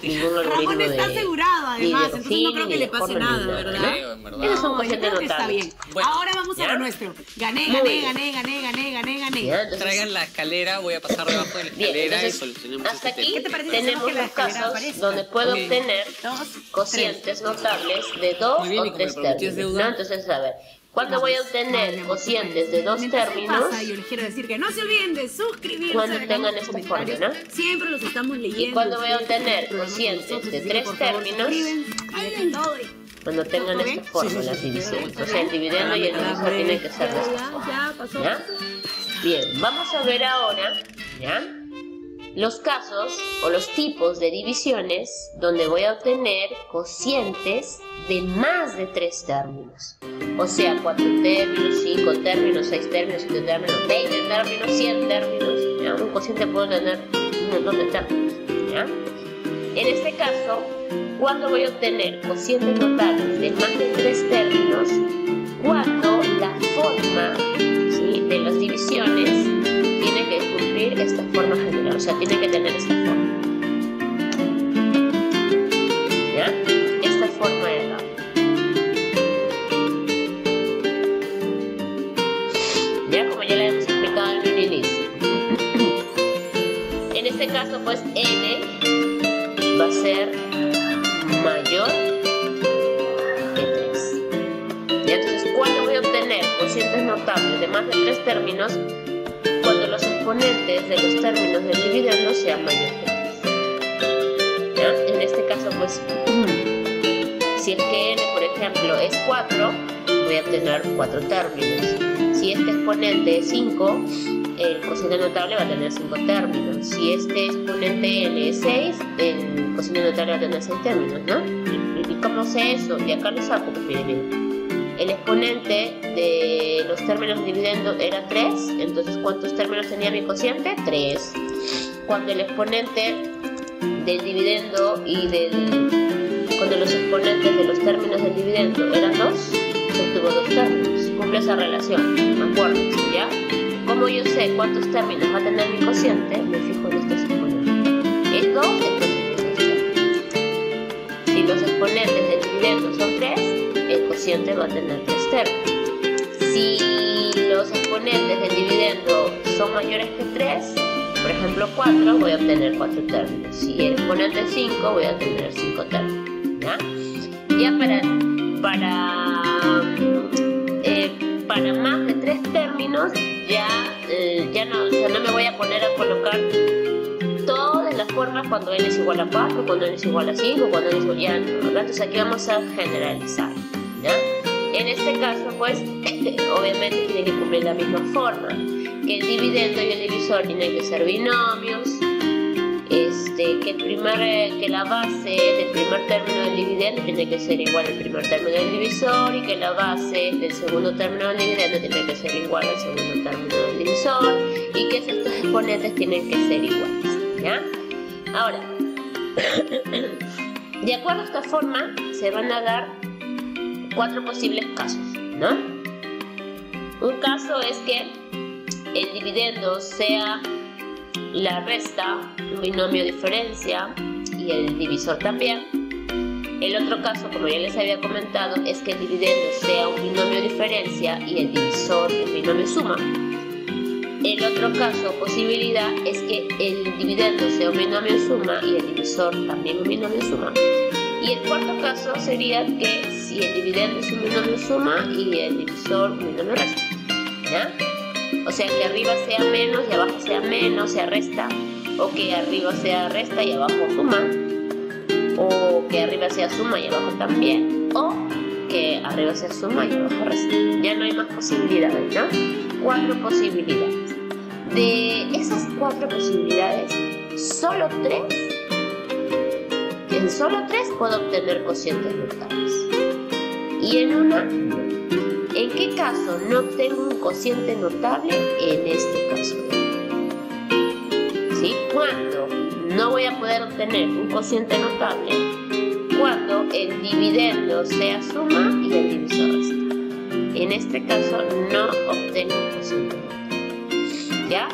ningún algoritmo Ramón está de asegurado, además, entonces no Ruffini, creo que ni le de pase Horner, nada, ni nada, ¿verdad? ¿no? Creo, en verdad. Esos son No, yo cocientes creo que está notables. bien. Bueno, Ahora vamos a ¿ya? lo nuestro. Gané, Muy gané, bien. gané, gané, gané, gané, gané. ¿Ya? Entonces, Traigan la escalera, voy a pasar debajo de la bien, escalera y entonces, solucionemos hasta este aquí ¿Qué te parece si hacemos tenemos que la los escalera casos aparezca? donde puedo Ok. obtener 2, cocientes notables de 2 Muy bien, y o como 3 me prometías términos, deuda. ¿no? Entonces, a ver, ¿cuándo voy a obtener cocientes de 2 Mientras él términos? pasa, yo les quiero decir que no se olviden de suscribirse. Cuando dejarnos tengan sus esta comentarios. forma, ¿no? Siempre los estamos leyendo. ¿Y cuándo voy a ustedes obtener tienen problemas con cocientes nosotros, de así que, 3 por favor, términos? suscriben, dejen todo y- Cuando tengan ¿Todo esta bien? forma, las divisiones. O sea, el dividendo y el divisor tienen que ser de esta forma. Ya, pasó. ¿Ya? Bien, vamos a ver ahora, ¿ya? Los casos o los tipos de divisiones donde voy a obtener cocientes de más de 3 términos. O sea, 4 términos, 5 términos, 6 términos, 7 términos, 20 términos, 100 términos. ¿Ya? Un cociente puede tener un montón de términos. ¿Ya? En este caso, ¿cuándo voy a obtener cocientes notables de más de 3 términos? Cuando la forma, ¿sí?, de las divisiones tiene que cumplir esta forma general, o sea, tiene que tener esta forma. ¿Ya? Esta forma de acá. Ya, como ya le hemos explicado en un inicio. En este caso, pues, n va a ser mayor que 3. Y entonces, ¿cuándo voy a obtener más de 3 términos cuando los exponentes de los términos del dividendo sean mayores que 3. ¿Ya? En este caso, pues, si es que n, por ejemplo, es 4, voy a tener 4 términos. Si este exponente es 5, el cociente notable va a tener 5 términos. Si este exponente n es 6, el cociente notable va a tener 6 términos, ¿no? ¿Y cómo sé eso? Y acá lo saco, pues miren. El exponente de los términos del dividendo era 3, entonces ¿cuántos términos tenía mi cociente? 3. Cuando el exponente del dividendo cuando los exponentes de los términos del dividendo eran 2, obtuvo 2 términos. Cumple esa relación, acuérdense, ¿ya? Como yo sé cuántos términos va a tener mi cociente, me fijo en estos exponentes. Es 2, entonces es 2 términos. Si los exponentes del dividendo son 3, el cociente va a tener 3 términos. Si los exponentes del dividendo son mayores que 3, por ejemplo 4, voy a obtener 4 términos. Si el exponente es 5, voy a tener 5 términos. ¿Ya? Ya para más de 3 términos, ya no me voy a poner a colocar todas las formas cuando n es igual a 4, cuando n es igual a 5, cuando n es igual a... Ya no, entonces aquí vamos a generalizar, ¿ya? En este caso, pues, obviamente tiene que cumplir la misma forma, que el dividendo y el divisor tienen que ser binomios, que la base del primer término del dividendo tiene que ser igual al primer término del divisor y que la base del segundo término del dividendo tiene que ser igual al segundo término del divisor y que estos exponentes tienen que ser iguales, ¿ya? Ahora, de acuerdo a esta forma se van a dar 4 posibles casos, ¿no? Un caso es que el dividendo sea la resta, un binomio diferencia y el divisor también. El otro caso, como ya les había comentado, es que el dividendo sea un binomio diferencia y el divisor un binomio suma. El otro caso, posibilidad, es que el dividendo sea un binomio suma y el divisor también un binomio suma. Y el cuarto caso sería que si el dividendo es un binomio suma y el divisor un binomio resta, ¿ya? O sea, que arriba sea menos y abajo sea menos, sea resta, o que arriba sea resta y abajo suma, o que arriba sea suma y abajo también, o que arriba sea suma y abajo resta. Ya no hay más posibilidades, ¿no? 4 posibilidades. De esas 4 posibilidades, solo 3, en solo 3 puedo obtener cocientes notables. Y en una, no. ¿En qué caso no obtengo un cociente notable? En este caso. ¿Sí? ¿Cuándo no voy a poder obtener un cociente notable? Cuando el dividendo sea suma y el divisor resta. En este caso no obtengo un cociente notable. ¿Ya?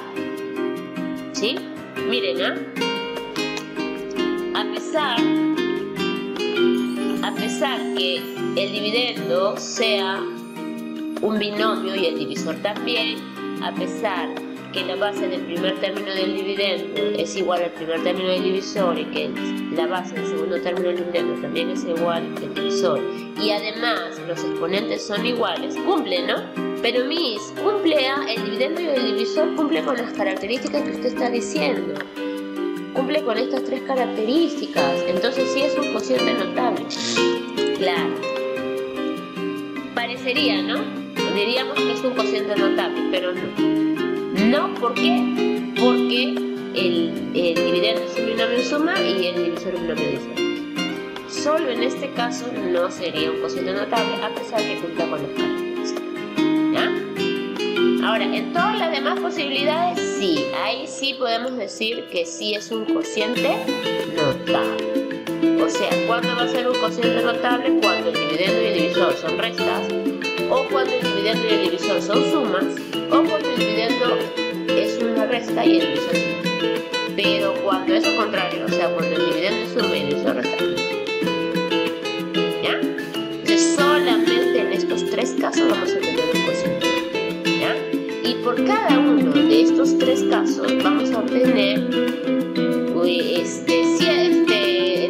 ¿Sí? Miren, a pesar que el dividendo sea un binomio y el divisor también, a pesar que la base del primer término del dividendo es igual al primer término del divisor y que la base del segundo término del dividendo también es igual que el divisor y además los exponentes son iguales, cumple, ¿no? Pero el dividendo y el divisor cumple con las características que usted está diciendo, cumple con estas 3 características, entonces sí es un cociente notable. Claro, parecería, ¿no? Diríamos que es un cociente notable, pero no. No, ¿por qué? Porque el dividendo es un binomio suma y el divisor es un binomio diferente. Solo en este caso no sería un cociente notable, a pesar que cumpla con las características. ¿Ya? Ahora, en todas las demás posibilidades, sí. Ahí sí podemos decir que sí es un cociente notable. O sea, ¿cuándo va a ser un cociente notable? Cuando el dividendo y el divisor son restas, o cuando el dividendo y el divisor son sumas, o cuando el dividendo es una resta y el divisor es suma. Pero cuando es lo contrario, o sea, cuando el dividendo es suma y el divisor resta. ¿Ya? Entonces solamente en estos 3 casos vamos a tener un cociente. ¿Ya? Y por cada uno de estos 3 casos vamos a obtener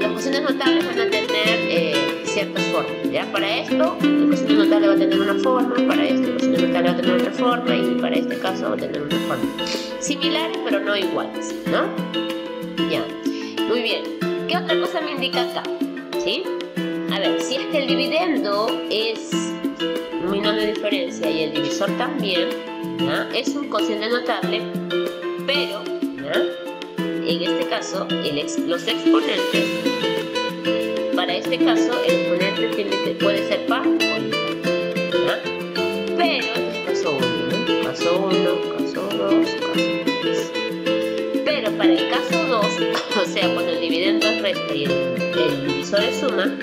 los cocientes notables van a tener ciertas formas, ¿ya? Para esto, el cociente notable va a tener una forma, para esto, el cociente cociente notable va a tener otra forma y para este caso va a tener una forma. Similares pero no iguales, ¿no? Ya. Muy bien. ¿Qué otra cosa me indica acá? ¿Sí? A ver, si es que el dividendo es un binomio de diferencia y el divisor también, ¿ya? Es un cociente notable, pero, ¿ya? En este caso, los exponentes, para este caso, el exponente puede ser par o impar, ¿ya? Pero, este es caso 1, ¿no? Caso 1, caso 2, caso 3. Pero para el caso 2, o sea, cuando el dividendo es resta y el divisor es suma,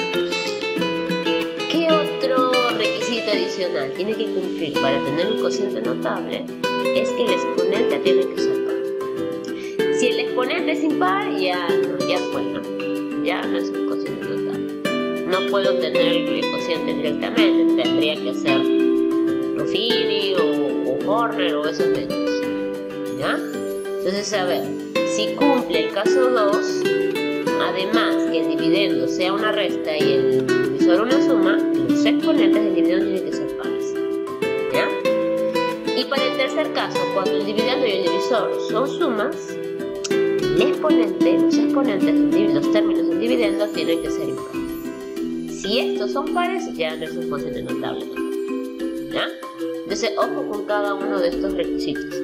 ¿qué otro requisito adicional tiene que cumplir para tener un cociente notable? Es que el exponente tiene que ser par. Si el exponente es impar, ya fue, ¿no? Ya no es un cociente notable. No puedo tener el cociente directamente, tendría que hacer Ruffini o Horner o esos métodos, ¿ya? Entonces, a ver, si cumple el caso 2, además que el dividendo sea una resta y el divisor una suma, los exponentes del dividendo tienen que ser pares, ¿ya? Y para el tercer caso, cuando el dividendo y el divisor son sumas, los exponentes, los términos del dividendo tienen que ser impares. Si estos son pares, ya no es un cociente notable, ¿ya? Entonces, ojo con cada uno de estos requisitos,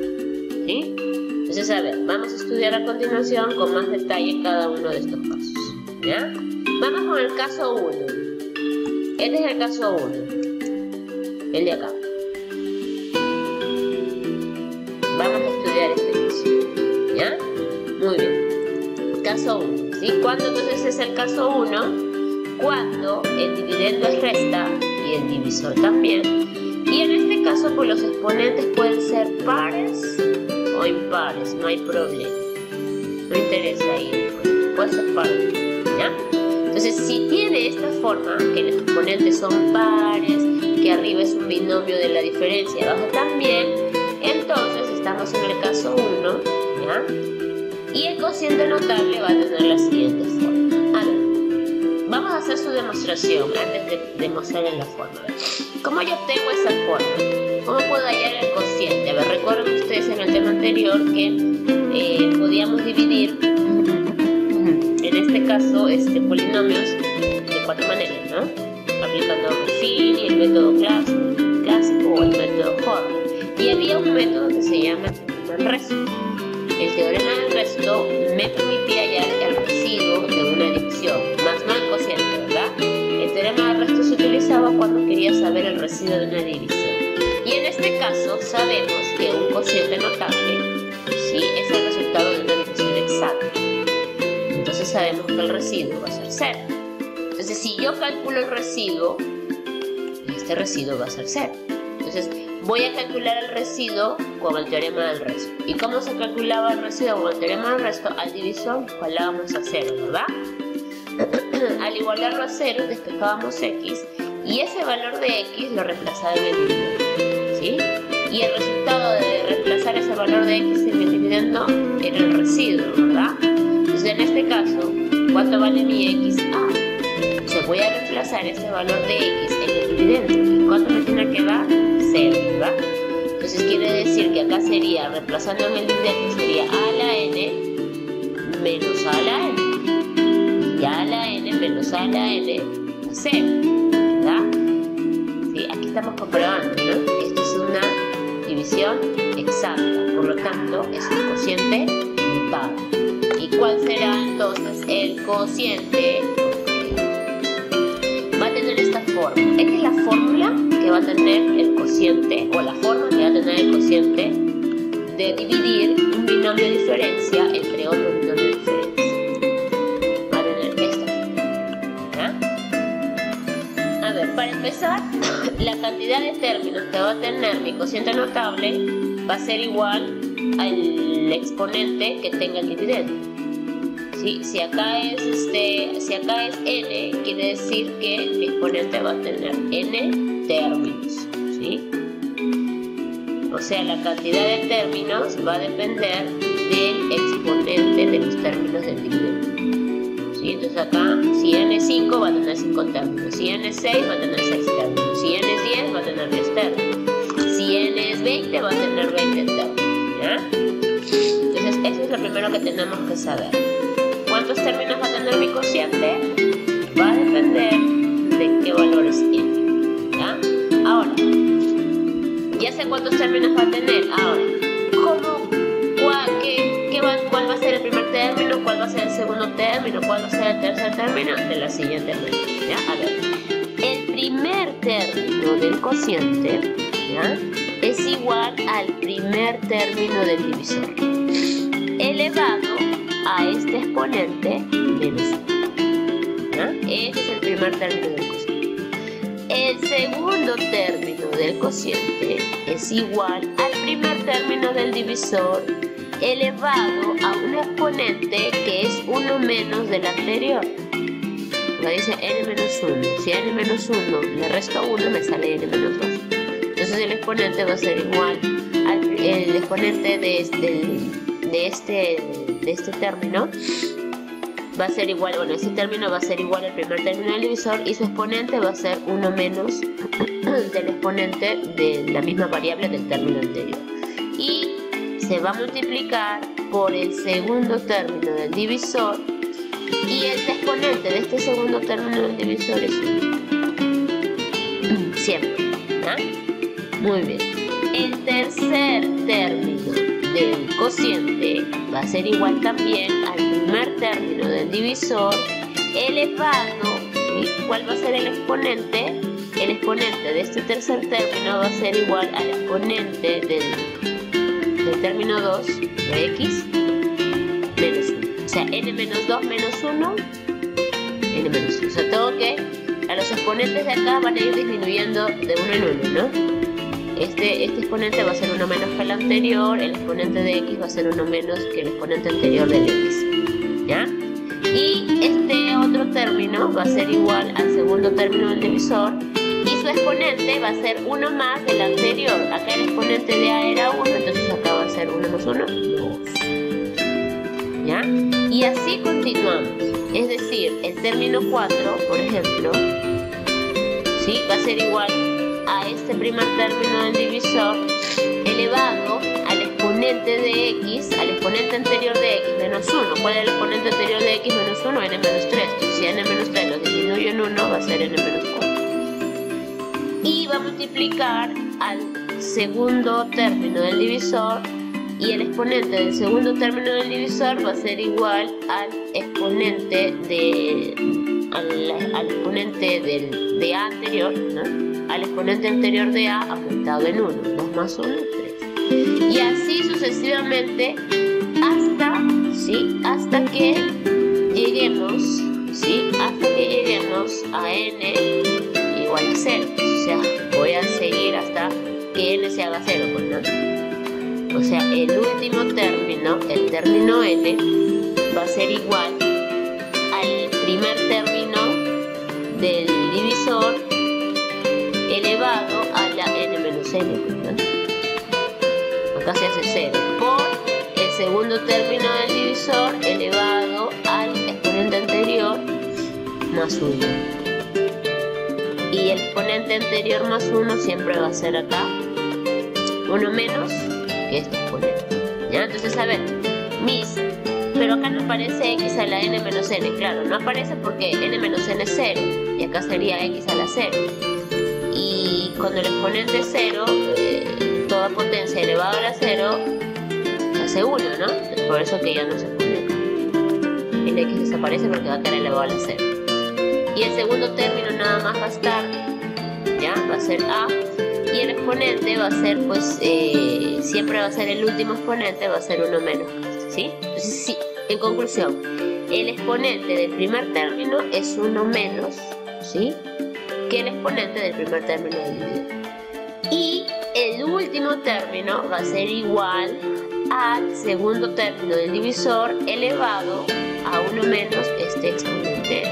¿sí? Entonces, a ver, vamos a estudiar a continuación con más detalle cada uno de estos casos, ¿ya? Vamos con el caso 1. Este es el caso 1, el de acá. Vamos a estudiar este caso, ¿ya? Muy bien. Caso 1, ¿sí? ¿Cuándo entonces es el caso 1? Cuando el dividendo es resta y el divisor también. Y en este caso, pues los exponentes pueden ser pares o impares, no hay problema. No interesa ahí, puede ser pares, ¿ya? Entonces, si tiene esta forma, que los exponentes son pares, que arriba es un binomio de la diferencia, abajo también, entonces estamos en el caso 1, ¿ya? Y el cociente notable va a tener la siguiente forma. A ver, vamos a hacer su demostración antes de demostrarles la forma. A ver, ¿cómo yo obtengo esa forma? ¿Cómo puedo hallar el cociente? A ver, recuerden ustedes en el tema anterior que podíamos dividir, en este caso, polinomios de 4 maneras, ¿no? Aplicando Ruffini, el método clásico o el método Horner. Y había un método que se llama el teorema del resto. El teorema del resto me permitía hallar el residuo de una división, más no el cociente, ¿verdad? El teorema del resto se utilizaba cuando quería saber el residuo de una división. Y en este caso sabemos que un cociente notable, ¿sí?, es el resultado de una división exacta. Entonces sabemos que el residuo va a ser 0. Entonces, si yo calculo el residuo, este residuo va a ser 0. Entonces, voy a calcular el residuo con el teorema del resto. ¿Y cómo se calculaba el residuo con el teorema del resto? Al divisor lo igualábamos a 0, ¿verdad? Al igualarlo a 0, despejábamos x y ese valor de x lo reemplazaba en el dividendo, ¿sí? Y el resultado de reemplazar ese valor de x en el dividendo era el residuo, ¿verdad? Entonces, en este caso, ¿cuánto vale mi x? Entonces voy a reemplazar ese valor de x en el dividendo. ¿Y cuánto me tiene que dar? 0, ¿verdad? Entonces quiere decir que acá sería, reemplazando en el dividendo, sería a a la n menos a a la n. Y a la n menos a la n a 0, ¿verdad? Sí, aquí estamos comprobando, ¿no? Esto es una división exacta, por lo tanto es un cociente notable. ¿Y cuál será entonces el cociente? Va a tener esta forma. Esta es la fórmula que va a tener el cociente, o la forma que va a tener el cociente de dividir un binomio de diferencia entre otro binomio de diferencia. Va a tener esta forma, ¿ya? A ver, para empezar, la cantidad de términos que va a tener mi cociente notable va a ser igual al exponente que tenga el dividendo. ¿Sí? Si acá es n, quiere decir que mi exponente va a tener n términos, ¿sí? O sea, la cantidad de términos va a depender del exponente de los términos del dividendo, ¿sí? Entonces acá, si n es 5 va a tener 5 términos, si n es 6 va a tener 6 términos, si n es 10 va a tener 10 términos, si 20 va a tener 20 términos, ¿ya? Entonces eso es lo primero que tenemos que saber. ¿Cuántos términos va a tener mi cociente? Va a depender de qué valores tiene, ¿ya? Ahora, ya sé cuántos términos va a tener. Ahora, ¿cuál va a ser el primer término? ¿Cuál va a ser el segundo término? ¿Cuál va a ser el tercer término? De la siguiente manera, ¿ya? A ver, el primer término del cociente, ¿ya?, es igual al primer término del divisor, elevado a este exponente menos 1, ¿ya? Ese es el primer término del cociente. El segundo término del cociente es igual al primer término del divisor, elevado a un exponente que es 1 menos del anterior. Acá dice n-1. Si a n-1 le resto 1, me sale n-2. Entonces el exponente va a ser igual al el exponente de este término. Va a ser igual, bueno, ese término va a ser igual al primer término del divisor y su exponente va a ser 1 menos del exponente de la misma variable del término anterior. Y se va a multiplicar por el segundo término del divisor y el exponente de este segundo término del divisor es 1. Siempre, ¿no? Muy bien. El tercer término del cociente va a ser igual también al primer término del divisor elevado, ¿sí? ¿Cuál va a ser el exponente? El exponente de este tercer término va a ser igual al exponente del término 2 de x menos 1. O sea, n-2 menos 1, n-1. O sea, tengo que, a los exponentes de acá van a ir disminuyendo de 1 en 1, ¿no? Este exponente va a ser 1 menos que el anterior, el exponente de x va a ser 1 menos que el exponente anterior del x, ¿ya? Y este otro término va a ser igual al segundo término del divisor y su exponente va a ser 1 más del anterior. Acá el exponente de a era 1, entonces acá va a ser 1 más 1, 2. ¿Ya? Y así continuamos. Es decir, el término 4, por ejemplo, ¿sí?, va a ser igual a este primer término del divisor elevado al exponente de x, al exponente anterior de x menos 1. ¿Cuál es el exponente anterior de x menos 1? n menos 3. Entonces, si n menos 3 lo disminuyo en 1, va a ser n menos 4. Y va a multiplicar al segundo término del divisor y el exponente del segundo término del divisor va a ser igual al exponente al exponente de a anterior, ¿no?, al exponente anterior de a aumentado en 1. 2 más 1, 3. Y así sucesivamente hasta que lleguemos, ¿sí?, hasta que lleguemos a n igual a 0. O sea, voy a seguir hasta que n se haga 0, pues, ¿no? O sea, el último término, el término n, va a ser igual al primer término del divisor elevado a la n menos n, ¿no? Acá se hace 0 por el segundo término del divisor elevado al exponente anterior más 1. Y el exponente anterior más 1 siempre va a ser acá 1 menos que este exponente, ¿ya? Entonces, a ver, pero acá no aparece x a la n menos n. Claro, no aparece porque n menos n es 0 y acá sería x a la 0. Y cuando el exponente es 0, toda potencia elevada a la 0 se hace 1, ¿no? Por eso que ya no se pone acá. El x desaparece porque va a estar elevado a la 0. Y el segundo término nada más va a estar, ¿ya? Va a ser a. Y el exponente va a ser, pues, siempre va a ser el último exponente, va a ser 1 menos, ¿sí? Entonces, sí, en conclusión, el exponente del primer término es 1 menos, ¿sí?, que el exponente del primer término del divisor. Y el último término va a ser igual al segundo término del divisor elevado a 1 menos este exponente,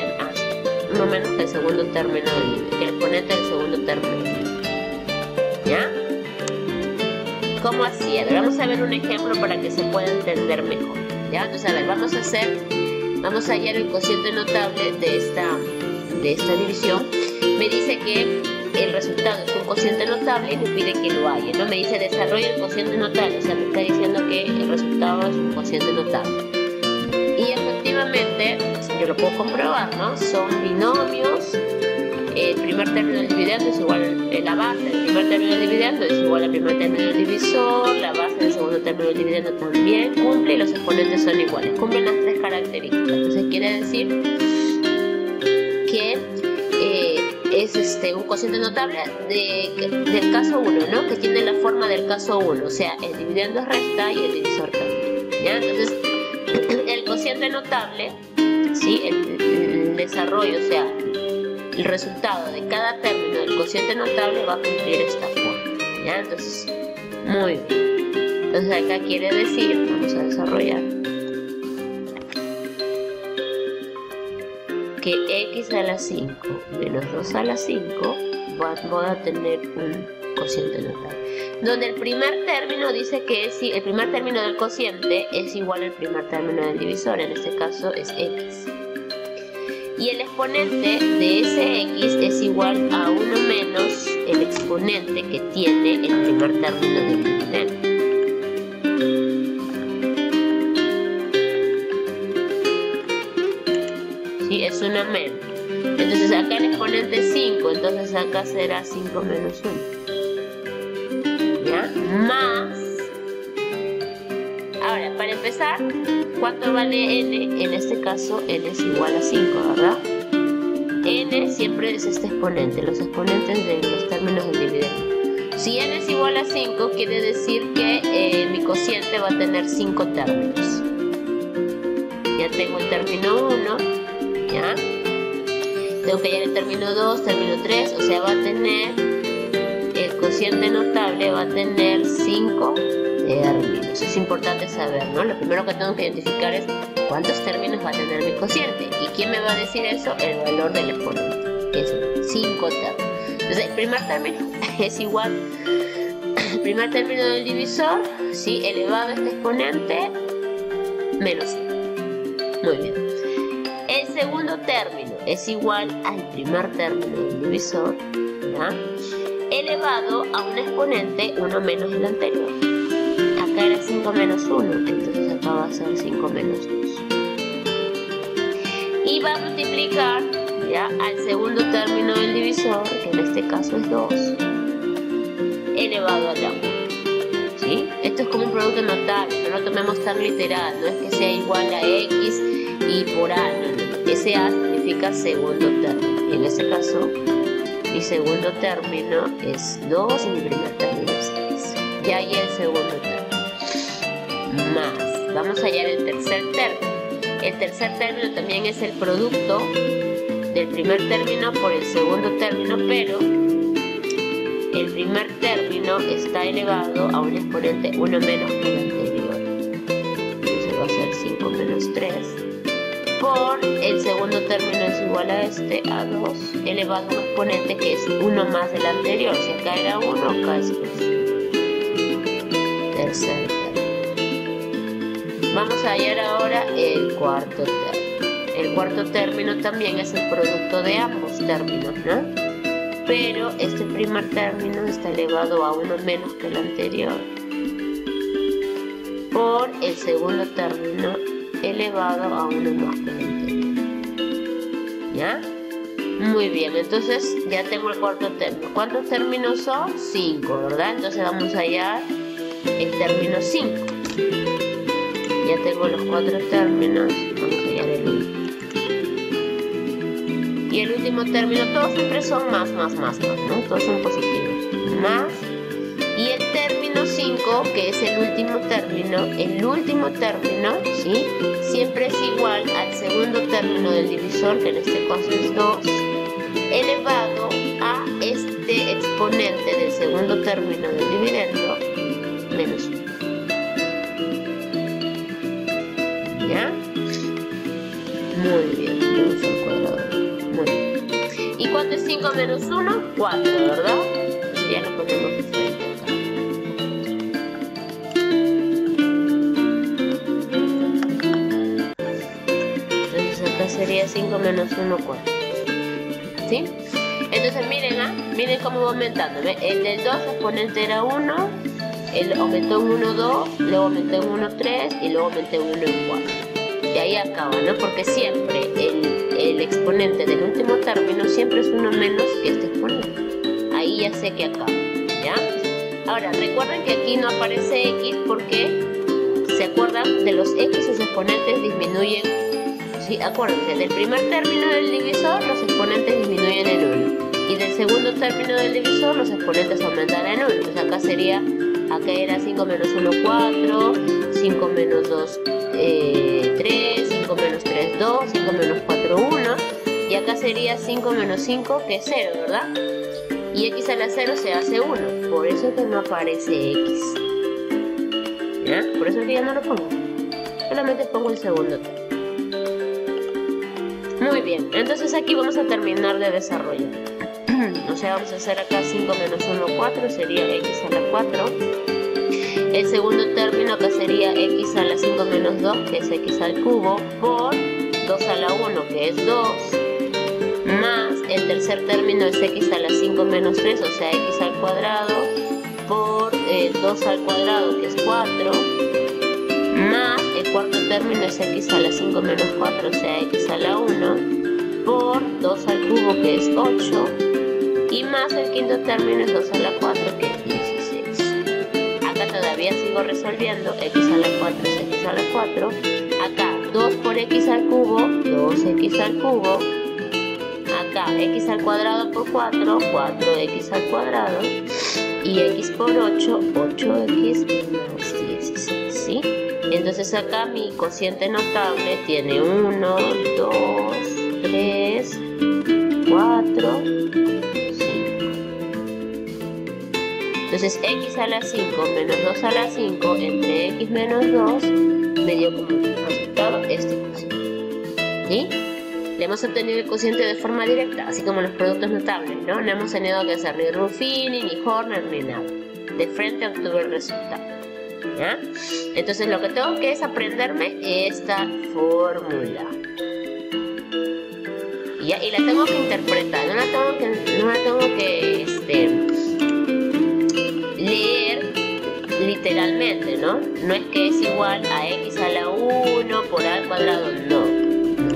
1 menos que el segundo término del divisor, que el exponente del segundo término del divisor. ¿Ya? ¿Cómo así? A ver, vamos a ver un ejemplo para que se pueda entender mejor, ¿ya? Entonces, a ver, vamos a hallar el cociente notable de esta división. Me dice que el resultado es un cociente notable y me pide que lo haya, ¿no? Me dice desarrolla el cociente notable, o sea, me está diciendo que el resultado es un cociente notable. Y efectivamente, yo lo puedo comprobar, ¿no? Son binomios. El primer término del dividendo es igual a la base del primer término del dividendo es igual al primer término del divisor, la base del segundo término del dividendo también cumple y los exponentes son iguales, cumplen las tres características. Entonces quiere decir que es un cociente notable del caso 1, ¿no? Que tiene la forma del caso 1, o sea, el dividendo es resta y el divisor también, ¿ya? Entonces, el cociente notable, ¿sí? El desarrollo, o sea, el resultado de cada término del cociente notable va a cumplir esta forma, ¿ya? Entonces, muy bien. Entonces acá quiere decir, vamos a desarrollar, que x a la 5 menos 2 a la 5 voy a tener un cociente notable. Donde el primer término dice que el primer término del cociente es igual al primer término del divisor, en este caso es x. Y el exponente de ese x es igual a 1 menos el exponente que tiene el primer término del dividendo. ¿Sí? Es 1 menos. Entonces acá el exponente es 5, entonces acá será 5 menos 1. ¿Ya? Más. Ahora, para empezar, ¿cuánto vale n? En este caso, n es igual a 5, ¿verdad? N siempre es este exponente, los exponentes de los términos del dividendo. Si n es igual a 5, quiere decir que mi cociente va a tener 5 términos. Ya tengo el término 1, ¿ya? Tengo que hallar el término 2, término 3, o sea, va a tener, el cociente notable va a tener 5 términos. Es importante saber, ¿no? Lo primero que tengo que identificar es cuántos términos va a tener mi cociente. ¿Y quién me va a decir eso? El valor del exponente, que es 5 términos. Entonces, el primer término es igual al primer término del divisor, ¿sí? Elevado a este exponente, menos 1. Muy bien. El segundo término es igual al primer término del divisor, ¿ya? Elevado a un exponente 1 menos el anterior. Acá era 5 menos 1, entonces acá va a ser 5 menos 2. Y va a multiplicar, ¿ya?, al segundo término del divisor, que en este caso es 2, elevado a la 1. ¿Sí? Esto es como un producto notable, no lo tomemos tan literal, no es que sea igual a x y por a, no. Ese a significa segundo término, y en este caso mi segundo término es 2 y mi primer término es x. Ya hay el segundo término. Más, vamos a hallar el tercer término. El tercer término también es el producto del primer término por el segundo término, pero el primer término está elevado a un exponente 1 menos que el anterior. Entonces va a ser 5 menos 3. Por el segundo término es igual a este, a 2, elevado a un exponente que es 1 más del anterior. Si acá era 1, acá es 2. Tercer término. Vamos a hallar ahora el cuarto término. El cuarto término también es el producto de ambos términos, ¿no? Pero este primer término está elevado a 1 menos que el anterior. Por el segundo término elevado a 1 más que el anterior. ¿Ya? Muy bien, entonces ya tengo el cuarto término. ¿Cuántos términos son? 5, ¿verdad? Entonces vamos a hallar el término 5. Ya tengo los 4 términos, vamos a hallar el último. Y el último término, todos siempre son más, ¿no? Todos son positivos. Más. Y el término 5, que es el último término, ¿sí?, siempre es igual al segundo término del divisor, que en este caso es 2, elevado a este exponente del segundo término del dividendo, menos 1. ¿Ya? Muy bien, vamos al cuadrado. Muy bien. ¿Y cuánto es 5 menos 1? 4, ¿verdad? Entonces ya lo ponemos diferente. Sería 5 menos 1, 4. ¿Sí? Entonces miren cómo va aumentando. El del 2 exponente era 1, aumentó en 1, 2, luego aumentó en 1, 3 y luego aumentó en 1, 4. Y ahí acaba, ¿no? Porque siempre el exponente del último término siempre es 1 menos que este exponente. Ahí ya sé que acaba, ¿ya? Ahora, recuerden que aquí no aparece x porque, ¿se acuerdan? De los x sus exponentes disminuyen. Sí, acuérdense, del primer término del divisor los exponentes disminuyen en 1. Y del segundo término del divisor los exponentes aumentan en 1. Entonces acá sería, acá era 5 menos 1, 4, 5 menos 2, 3, 5 menos 3, 2, 5 menos 4, 1. Y acá sería 5 menos 5, que es 0, ¿verdad? Y x a la 0 se hace 1. Por eso es que no aparece x. ¿Ya? Por eso es que ya no lo pongo. Solamente pongo el segundo término. Muy bien, entonces aquí vamos a terminar de desarrollo. O sea, vamos a hacer acá 5 menos 1, 4, sería x a la 4. El segundo término acá sería x a la 5 menos 2, que es x al cubo, por 2 a la 1, que es 2, más el tercer término es x a la 5 menos 3, o sea, x al cuadrado, por 2 al cuadrado, que es 4, más el cuarto término es x a la 5 menos 4, o sea, x a la 1, por 2 al cubo, que es 8, y más el quinto término es 2 a la 4, que es 16. Acá todavía sigo resolviendo, x a la 4 es x a la 4, acá 2 por x al cubo, 2x al cubo, acá x al cuadrado por 4, 4x al cuadrado, y x por 8, 8x menos 16, ¿sí? Entonces acá mi cociente notable tiene 1, 2, 3, 4, 5. Entonces x a la 5 menos 2 a la 5 entre x menos 2 me dio como resultado este cociente. ¿Sí? Le hemos obtenido el cociente de forma directa, así como los productos notables, ¿no? No hemos tenido que hacer ni Ruffini, ni Horner, ni nada. De frente obtuve el resultado. ¿Ya? Entonces lo que tengo que es aprenderme esta fórmula. ¿Ya? Y la tengo que interpretar, no la tengo que leer literalmente, ¿no? No es que es igual a x a la 1 por a al cuadrado,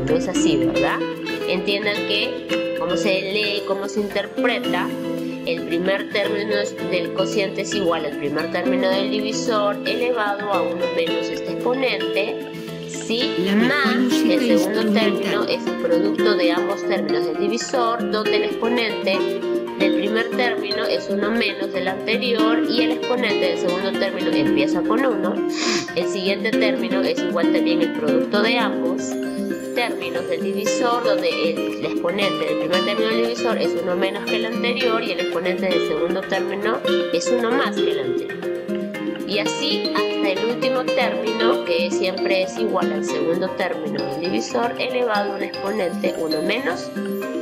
no es así, ¿verdad? Entiendan que cómo se lee, cómo se interpreta. El primer término del cociente es igual al primer término del divisor elevado a 1 menos este exponente, ¿sí? Más el segundo término es el producto de ambos términos del divisor, donde el exponente del primer término es 1 menos del anterior y el exponente del segundo término empieza con 1. El siguiente término es igual también el producto de ambos términos del divisor, donde el exponente del primer término del divisor es 1 menos que el anterior y el exponente del segundo término es 1 más que el anterior. Y así hasta el último término, que siempre es igual al segundo término del divisor elevado a un exponente 1 menos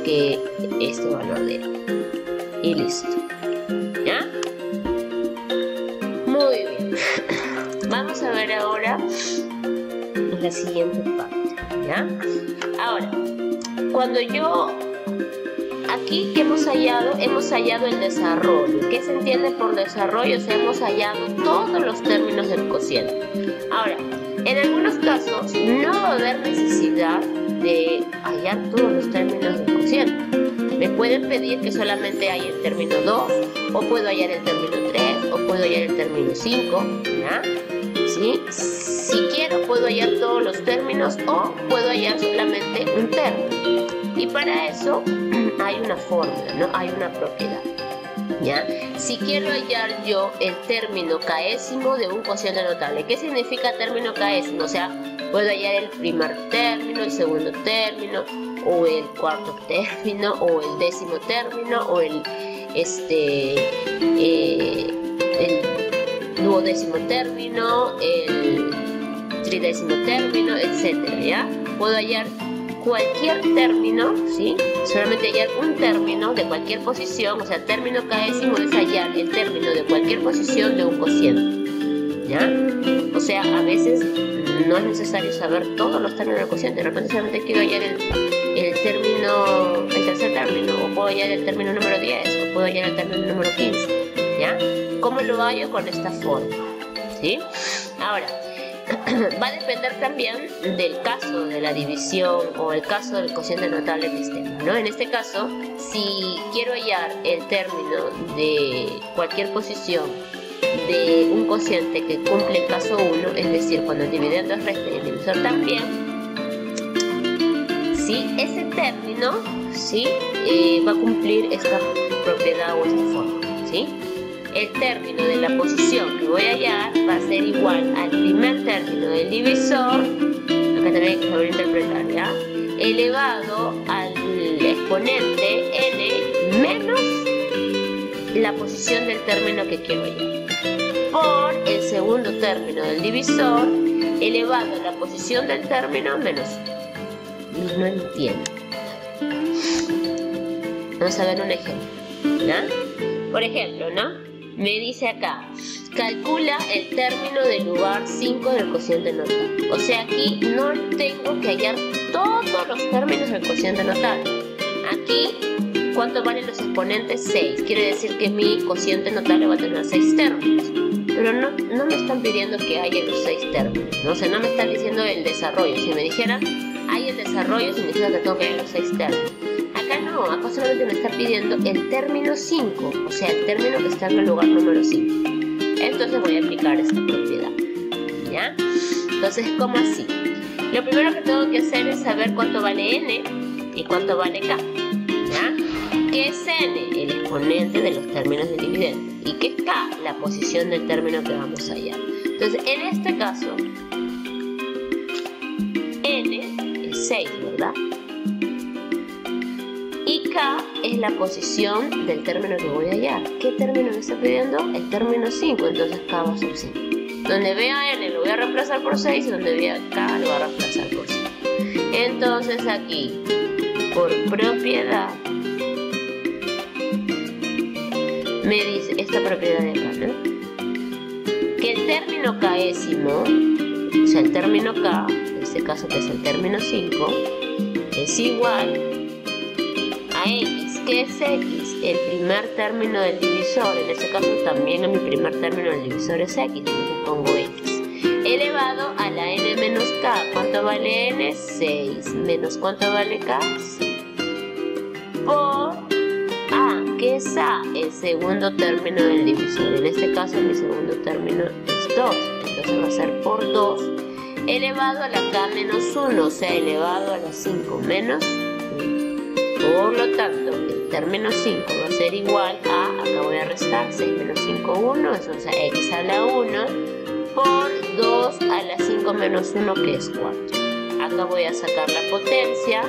que este valor de él. Y listo. ¿Ya? Muy bien. Vamos a ver ahora la siguiente parte. ¿Ya? Ahora, cuando yo aquí que hemos hallado el desarrollo. ¿Qué se entiende por desarrollo? O sea, hemos hallado todos los términos del cociente. Ahora, en algunos casos no va a haber necesidad de hallar todos los términos del cociente. Me pueden pedir que solamente haya el término 2, o puedo hallar el término 3, o puedo hallar el término 5, ¿ya? ¿Sí? Si quiero puedo hallar todos los términos o puedo hallar solamente un término. Y para eso hay una fórmula, ¿no? Hay una propiedad, ¿ya? Si quiero hallar yo el término caésimo de un cociente notable, ¿qué significa término caésimo? O sea, puedo hallar el primer término, el segundo término, o el cuarto término, o el décimo término, o el duodécimo término, el tridécimo término, etcétera, ¿ya? Puedo hallar cualquier término, ¿sí? Solamente hallar un término de cualquier posición, o sea, término caésimo es hallar el término de cualquier posición de un cociente, ¿ya? O sea, a veces no es necesario saber todos los términos del cociente, de repente solamente quiero hallar el tercer término, o puedo hallar el término número 10, o puedo hallar el término número 15, ¿ya? ¿Cómo lo hallo? Con esta forma, ¿sí? Ahora, va a depender también del caso de la división o el caso del cociente notable que estemos, ¿no? En este caso, si quiero hallar el término de cualquier posición de un cociente que cumple el caso 1, es decir, cuando el dividendo es resta y el divisor también, ¿sí? Ese término, ¿sí? Va a cumplir esta propiedad o esta forma, ¿sí? El término de la posición que voy a hallar va a ser igual al primer término del divisor, acá también hay que saber interpretar, ¿ya? Elevado al exponente n menos la posición del término que quiero hallar, por el segundo término del divisor elevado a la posición del término menos 1. No entiendo. Vamos a ver un ejemplo, ¿no? Por ejemplo, ¿no? Me dice acá, calcula el término del lugar 5 del cociente notable. O sea, aquí no tengo que hallar todos los términos del cociente notable. Aquí, ¿cuánto valen los exponentes? 6. Quiere decir que mi cociente notable va a tener 6 términos. Pero no me están pidiendo que haya los 6 términos, ¿no? O sea, no me están diciendo el desarrollo. Si me dijeran, hay el desarrollo, significa que tengo que hallar los 6 términos. Acá no, acá solamente me está pidiendo el término 5, o sea, el término que está en el lugar número 5. Entonces voy a aplicar esta propiedad, ¿ya? Entonces, ¿cómo así? Lo primero que tengo que hacer es saber cuánto vale n y cuánto vale k, ¿ya? ¿Qué es n? El exponente de los términos del dividendo. ¿Y qué es k? La posición del término que vamos a hallar. Entonces, en este caso, n es 6, ¿verdad? Y k es la posición del término que voy a hallar. ¿Qué término me está pidiendo? El término 5, entonces k va a ser 5. Donde vea n lo voy a reemplazar por 6 y donde vea k lo voy a reemplazar por 5. Entonces aquí, por propiedad, me dice esta propiedad de acá, ¿no? Que el término késimo, o sea, el término k, en este caso que es el término 5, es igual a x. ¿Qué es x? El primer término del divisor. En este caso también mi primer término del divisor es x, entonces pongo x. Elevado a la n menos k. ¿Cuánto vale n? 6. Menos ¿cuánto vale k? 5. Por a. ¿Qué es a? El segundo término del divisor. En este caso mi segundo término es 2. Entonces va a ser por 2 elevado a la k menos 1, o sea, elevado a la 5 menos 1. Por lo tanto, el término 5 va a ser igual a, acá voy a restar, 6 menos 5, 1, eso es x a la 1, por 2 a la 5 menos 1, que es 4. Acá voy a sacar la potencia,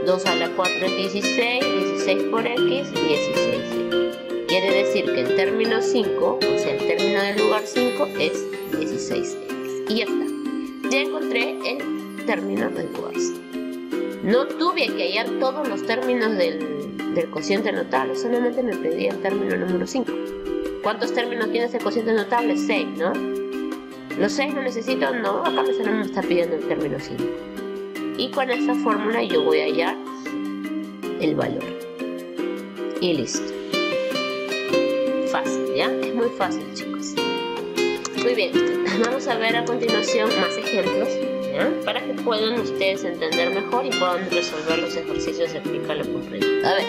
2 a la 4 es 16, 16 por x, 16. Quiere decir que el término 5, o sea, el término del lugar 5 es 16x. Y ya está. Ya encontré el término del lugar 5. No tuve que hallar todos los términos del cociente notable, solamente me pedía el término número 5. ¿Cuántos términos tiene ese cociente notable? 6, ¿no? ¿Los 6 no necesito? No, acá me está pidiendo el término 5. Y con esta fórmula yo voy a hallar el valor. Y listo. Fácil, ¿ya? Es muy fácil, chicos. Muy bien, vamos a ver a continuación más ejemplos, ¿ya? Para que puedan ustedes entender mejor y puedan resolver los ejercicios de aplicarlo por proyecto. A ver,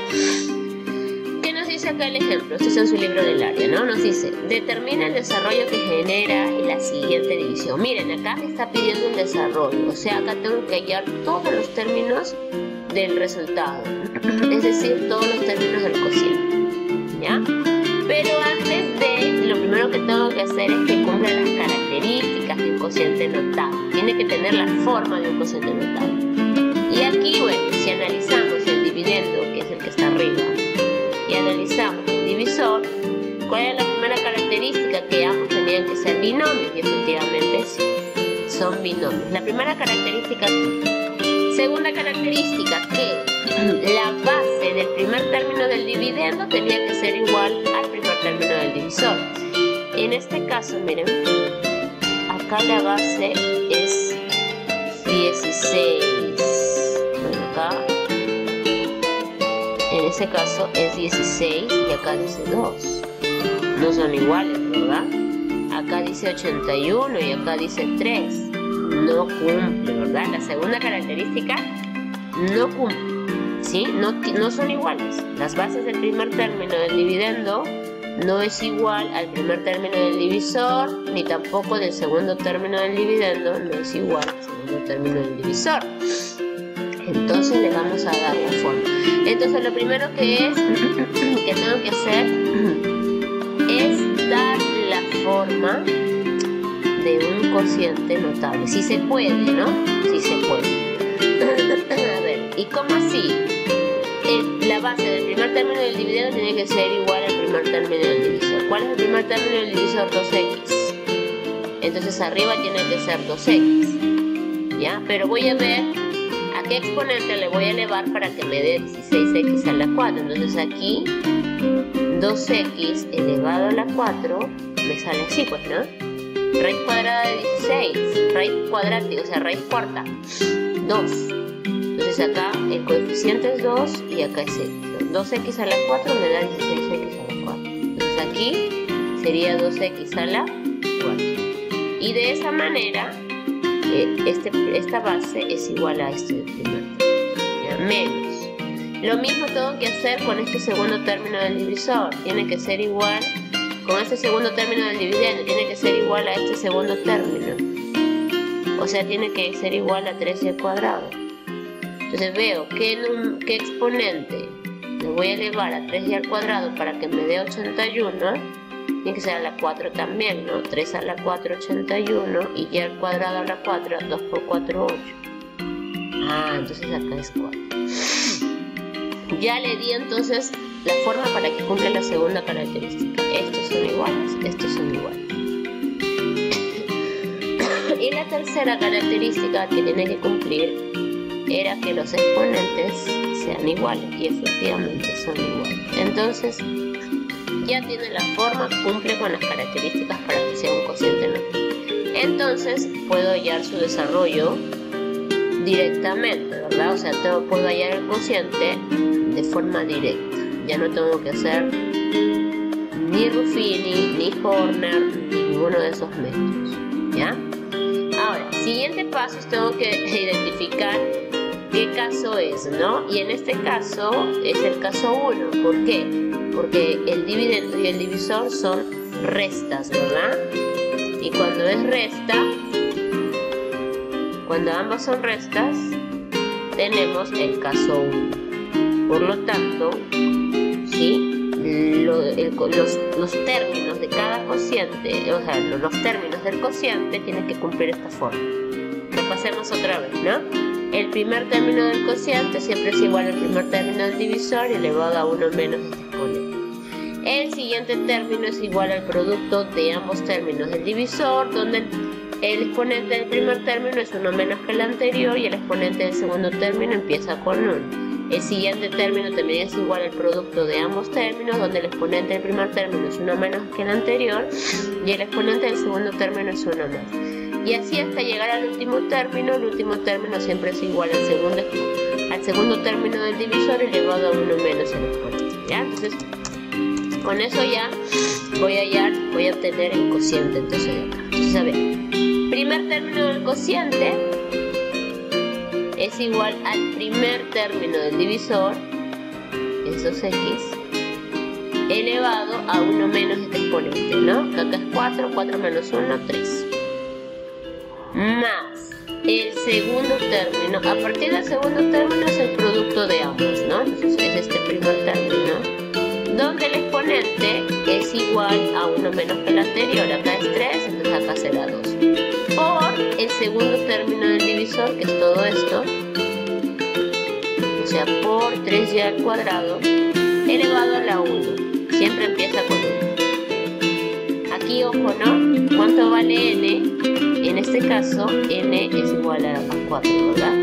¿qué nos dice acá el ejemplo? Esto es en su libro del área, ¿no? Nos dice, determina el desarrollo que genera la siguiente división. Miren, acá me está pidiendo un desarrollo, o sea, acá tengo que hallar todos los términos del resultado, es decir, todos los términos del cociente, ¿ya? Pero antes de, lo primero que tengo que hacer es que cumpla las características de un cociente notable. Tiene que tener la forma de un cociente notable. Y aquí, bueno, si analizamos el dividendo, que es el que está arriba, y analizamos el divisor, ¿cuál es la primera característica? Que ambos tenían que ser binomios, y efectivamente sí, son binomios. La primera característica. Segunda característica, que la base del primer término del dividendo tenía que ser igual al primer término del divisor. En este caso, miren, acá la base es 16. Bueno, acá ese caso es 16 y acá dice 2. No son iguales, ¿verdad? Acá dice 81 y acá dice 3. No cumple, ¿verdad? La segunda característica no cumple, ¿sí? No son iguales. Las bases del primer término del dividendo no es igual al primer término del divisor, ni tampoco del segundo término del dividendo no es igual al segundo término del divisor. Entonces le vamos a dar la forma. Entonces lo primero que tengo que hacer es dar la forma de un cociente notable. Si se puede, ¿no? Si se puede. A ver, ¿y cómo así? La base del primer término del dividendo tiene que ser igual al primer término del divisor. ¿Cuál es el primer término del divisor? 2x. Entonces arriba tiene que ser 2x. ¿Ya? Pero voy a ver a qué exponente le voy a elevar para que me dé 16x a la 4. Entonces aquí 2x elevado a la 4 me sale así, pues, ¿no? Raíz cuadrada de 16, raíz cuadrática, o sea, raíz cuarta, 2. Entonces acá el coeficiente es 2 y acá es x. 2x a la 4 me da 16x a la 4. Entonces aquí sería 2x a la 4. Y de esa manera, esta base es igual a este primer término, menos. Lo mismo tengo que hacer con este segundo término del divisor. Tiene que ser igual, con este segundo término del dividendo, tiene que ser igual a este segundo término. O sea, tiene que ser igual a 3y al cuadrado. Entonces veo qué exponente le voy a elevar a 3y al cuadrado para que me dé 81. Tiene que ser a la 4 también, ¿no? 3 a la 4, 81. Y y al cuadrado a la 4, 2 por 4, 8. Ah, entonces acá es 4. Ya le di entonces la forma para que cumpla la segunda característica. Estos son iguales, estos son iguales. Y la tercera característica que tiene que cumplir era que los exponentes sean iguales, y efectivamente son iguales. Entonces ya tiene la forma, cumple con las características para que sea un cociente notable. Entonces puedo hallar su desarrollo directamente, ¿verdad? O sea, puedo hallar el cociente de forma directa. Ya no tengo que hacer ni Ruffini, ni Horner, ninguno de esos métodos, ¿ya? Ahora, siguiente paso, tengo que identificar qué caso es, ¿no? Y en este caso es el caso 1. ¿Por qué? Porque el dividendo y el divisor son restas, ¿verdad? Y cuando es resta, cuando ambas son restas, tenemos el caso 1. Por lo tanto, ¿sí? Los términos de cada cociente, o sea, los términos del cociente tienen que cumplir esta forma. Repasemos otra vez, ¿no? El primer término del cociente siempre es igual al primer término del divisor elevado a 1 menos este exponente. El siguiente término es igual al producto de ambos términos del divisor, donde el exponente del primer término es 1 menos que el anterior y el exponente del segundo término empieza con 1. El siguiente término también es igual al producto de ambos términos, donde el exponente del primer término es 1 menos que el anterior y el exponente del segundo término es 1 más. Y así hasta llegar al último término. El último término siempre es igual al segundo término del divisor elevado a 1 menos el exponente, ¿ya? Entonces, con eso ya voy a obtener el cociente entonces de acá. Entonces, a ver, primer término del cociente es igual al primer término del divisor, eso es x, elevado a 1 menos este exponente, ¿no? Que acá es 4, 4 menos 1, 3. Más el segundo término. A partir del segundo término es el producto de ambos, ¿no? Entonces es este primer término, donde el exponente es igual a 1 menos que el anterior. Acá es 3, entonces acá será 2. Por el segundo término del divisor, que es todo esto, o sea, por 3y al cuadrado elevado a la 1. Siempre empieza con 1. Aquí, ojo, ¿no? ¿Cuánto vale n? En este caso, n es igual a 4, ¿verdad?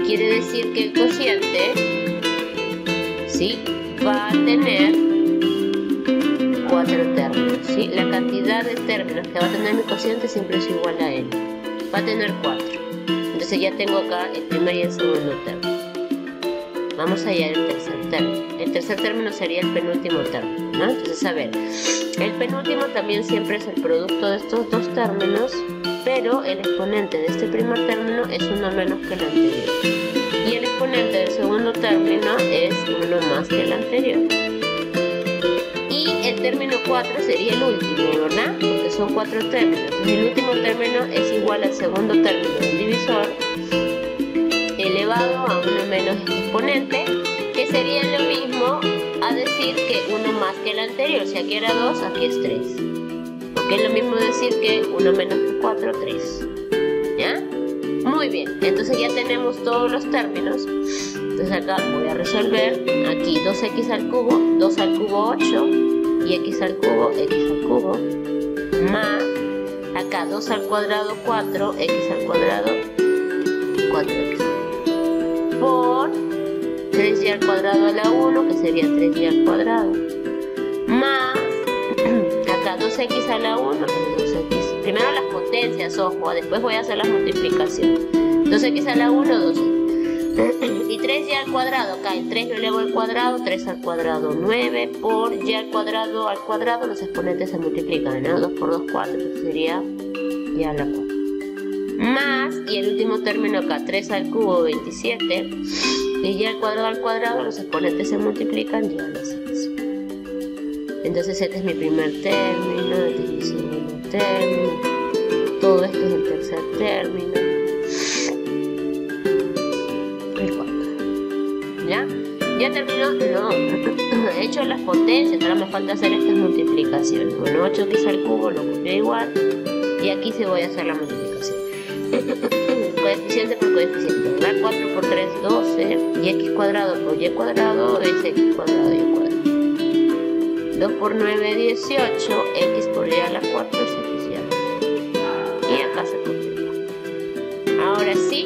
Quiere decir que el cociente, ¿sí?, va a tener 4 términos, ¿sí? La cantidad de términos que va a tener mi cociente siempre es igual a n. Va a tener 4. Entonces ya tengo acá el primer y el segundo término. vamos allá al tercer término. El tercer término sería el penúltimo término, ¿no? Entonces, a ver, el penúltimo también siempre es el producto de estos dos términos, pero el exponente de este primer término es uno menos que el anterior. Y el exponente del segundo término es uno más que el anterior. Y el término 4 sería el último, ¿verdad? Porque son 4 términos. Entonces, el último término es igual al segundo término del divisor elevado a uno menos este exponente, que sería lo mismo a decir que uno más que el anterior. Si aquí era 2, aquí es 3. Porque es lo mismo decir que 1 menos que 4, 3. ¿Ya? Muy bien, entonces ya tenemos todos los términos. Entonces acá voy a resolver. Aquí 2x al cubo, 2 al cubo 8, y x al cubo, más acá 2 al cuadrado 4, x al cuadrado 4x, por 3y al cuadrado a la 1, que sería 3y al cuadrado, más acá 2x a la 1, que es 2x. Primero las potencias, ojo, después voy a hacer las multiplicaciones. 2x a la 1, 2x. Y 3y al cuadrado, acá el 3 lo elevo al cuadrado, 3 al cuadrado 9, por y al cuadrado, los exponentes se multiplican, ¿no? 2 por 2, 4, que sería y a la 4. Más, y el último término acá, 3 al cubo, 27, y y al cuadrado, los exponentes se multiplican, y a la 6. Entonces este es mi primer término, este es mi segundo término, todo esto es el tercer término. ¿Ya terminó? No, he hecho las potencias, ahora me falta hacer estas multiplicaciones. Bueno, 8x al cubo lo copio igual, y aquí sí voy a hacer la multiplicación. Coeficiente por coeficiente, ¿verdad? 4 por 3, 12, y x cuadrado por y cuadrado es x cuadrado y cuadrado. 2 por 9, 18, x por y a la 4 es x y a la 4. Y acá se copia. Ahora sí,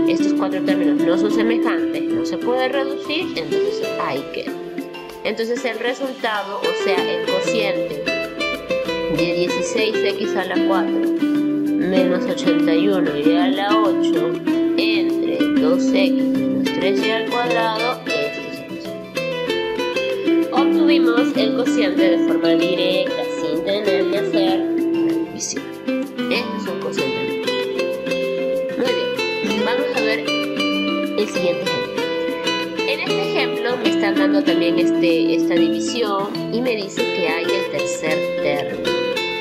estos 4 términos no son semejantes, no se puede reducir, entonces ahí queda. Entonces el resultado, o sea, el cociente de 16x a la 4 menos 81 y a la 8 entre 2x menos 3y al cuadrado, este es el cociente. Obtuvimos el cociente de forma directa, sin tener que hacer una división. Este es un cociente. Muy bien, vamos a ver el siguiente ejemplo. En este ejemplo me están dando también esta división y me dice que hay el tercer término,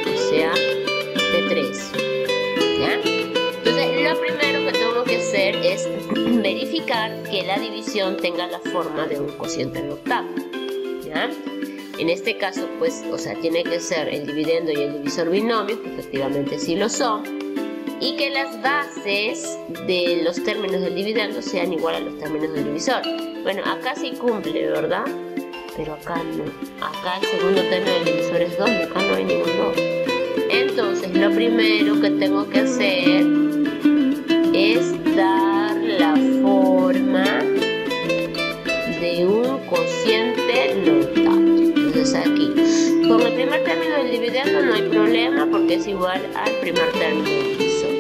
o sea, de 3. ¿Ya? Entonces lo primero que tengo que hacer es verificar que la división tenga la forma de un cociente en octavo. ¿Ya? En este caso, pues, o sea, tiene que ser el dividendo y el divisor binomios, que efectivamente sí lo son, y que las bases de los términos del dividendo sean iguales a los términos del divisor. Bueno, acá sí cumple, ¿verdad? Pero acá no. Acá el segundo término del divisor es 2 y acá no hay ningún 2. Entonces, lo primero que tengo que hacer es dar la forma de un cociente notable. Entonces aquí, con el primer término del dividendo no hay problema porque es igual al primer término del divisor.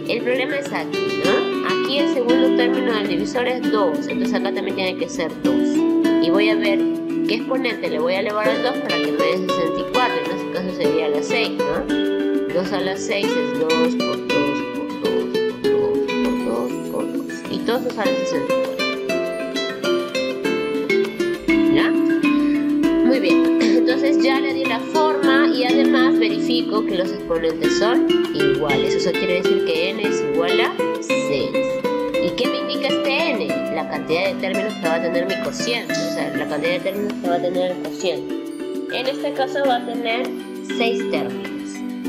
El problema es aquí, ¿no? Aquí el segundo término del divisor es 2, entonces acá también tiene que ser 2. Y voy a ver qué exponente le voy a elevar al 2 para que me dé 64, en este caso sería la 6, ¿no? 2 a la 6 es 2 por 2 por 2 por 2 por 2 por 2. Y todo eso sale 64. ¿Ya? Muy bien. Entonces ya le di la forma y además verifico que los exponentes son iguales. Eso quiere decir que n es igual a 6. ¿Y qué me indica este n? La cantidad de términos que va a tener mi cociente. O sea, la cantidad de términos que va a tener el cociente. En este caso va a tener 6 términos.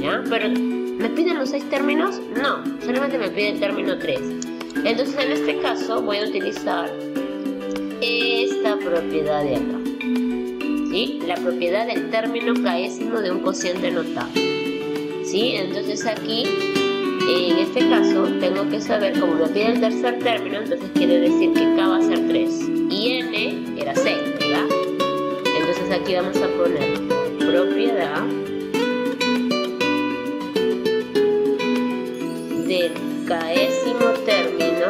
¿Ya? Pero ¿me piden los 6 términos? No, solamente me pide el término 3. Entonces en este caso voy a utilizar esta propiedad de acá. ¿Sí? La propiedad del término késimo de un cociente notable. ¿Sí? Entonces aquí, en este caso, tengo que saber, como me pide el tercer término, entonces quiere decir que k va a ser 3. Y n era 6, ¿verdad? Entonces aquí vamos a poner propiedad del késimo término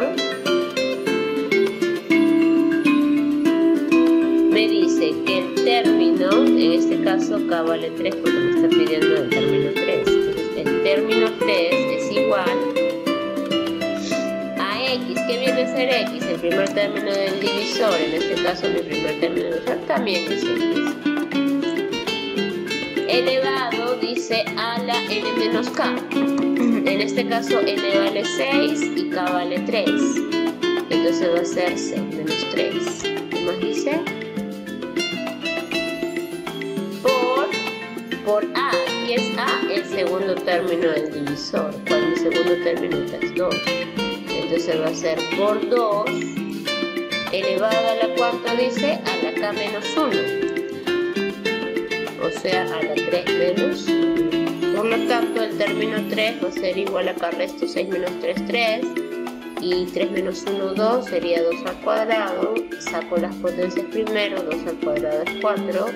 k vale 3 porque me está pidiendo el término 3. Entonces el término 3 es igual a x. ¿Qué viene a ser x? El primer término del divisor, en este caso mi primer término del divisor también es x. Elevado dice a la n menos k. En este caso n vale 6 y k vale 3. Entonces va a ser 6 menos 3. ¿Qué más dice? Por a. ¿Qué es a? El segundo término del divisor. ¿Cuál es el segundo término? Es 2. Entonces va a ser por 2 elevado a la cuarta dice a la k menos 1. O sea, a la 3 menos 1. Por lo tanto, el término 3 va a ser igual a k resto 6 menos 3, 3. Y 3 menos 1, 2, sería 2 al cuadrado. Saco las potencias primero, 2 al cuadrado es 4.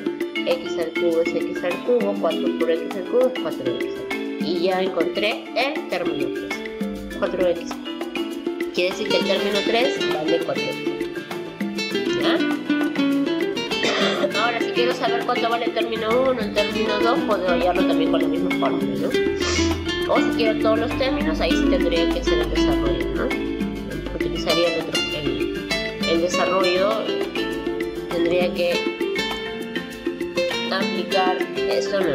X al cubo es x al cubo, 4 por x al cubo es 4x. Y ya encontré el término 3. 4x. Quiere decir que el término 3 vale 4x. ¿Ya? Ahora, si quiero saber cuánto vale el término 1, el término 2, puedo hallarlo también con la misma fórmula, ¿no? O si quiero todos los términos, ahí sí tendría que hacer el desarrollo, ¿no? Utilizaría el desarrollo, tendría que aplicar esto, ¿no?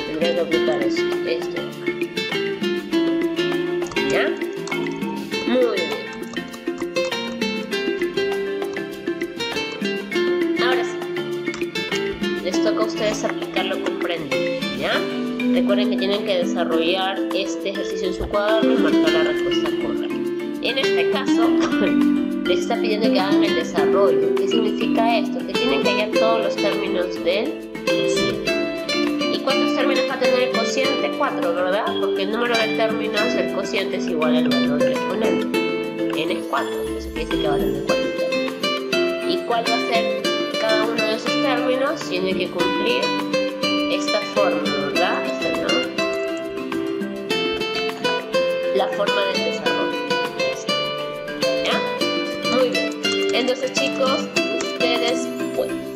Tendría que aplicar esto. ¿Ya? Muy bien. Ahora sí, les toca a ustedes aplicarlo comprendido, ¿ya? Recuerden que tienen que desarrollar este ejercicio en su cuaderno y marcar la respuesta correcta. En este caso, les está pidiendo que hagan el desarrollo. ¿Qué significa esto? Que tienen que hallar todos los términos del cociente. ¿Y cuántos términos va a tener el cociente? 4, ¿verdad? Porque el número de términos del cociente es igual al valor del exponente. N es 4, entonces quiere decir que va a tener 4 términos. ¿Y cuál va a ser cada uno de esos términos? Tiene que cumplir esta forma, ¿verdad? Esta, ¿no? La forma del desarrollo. ¿Ya? Muy bien. Entonces, chicos, ustedes pueden.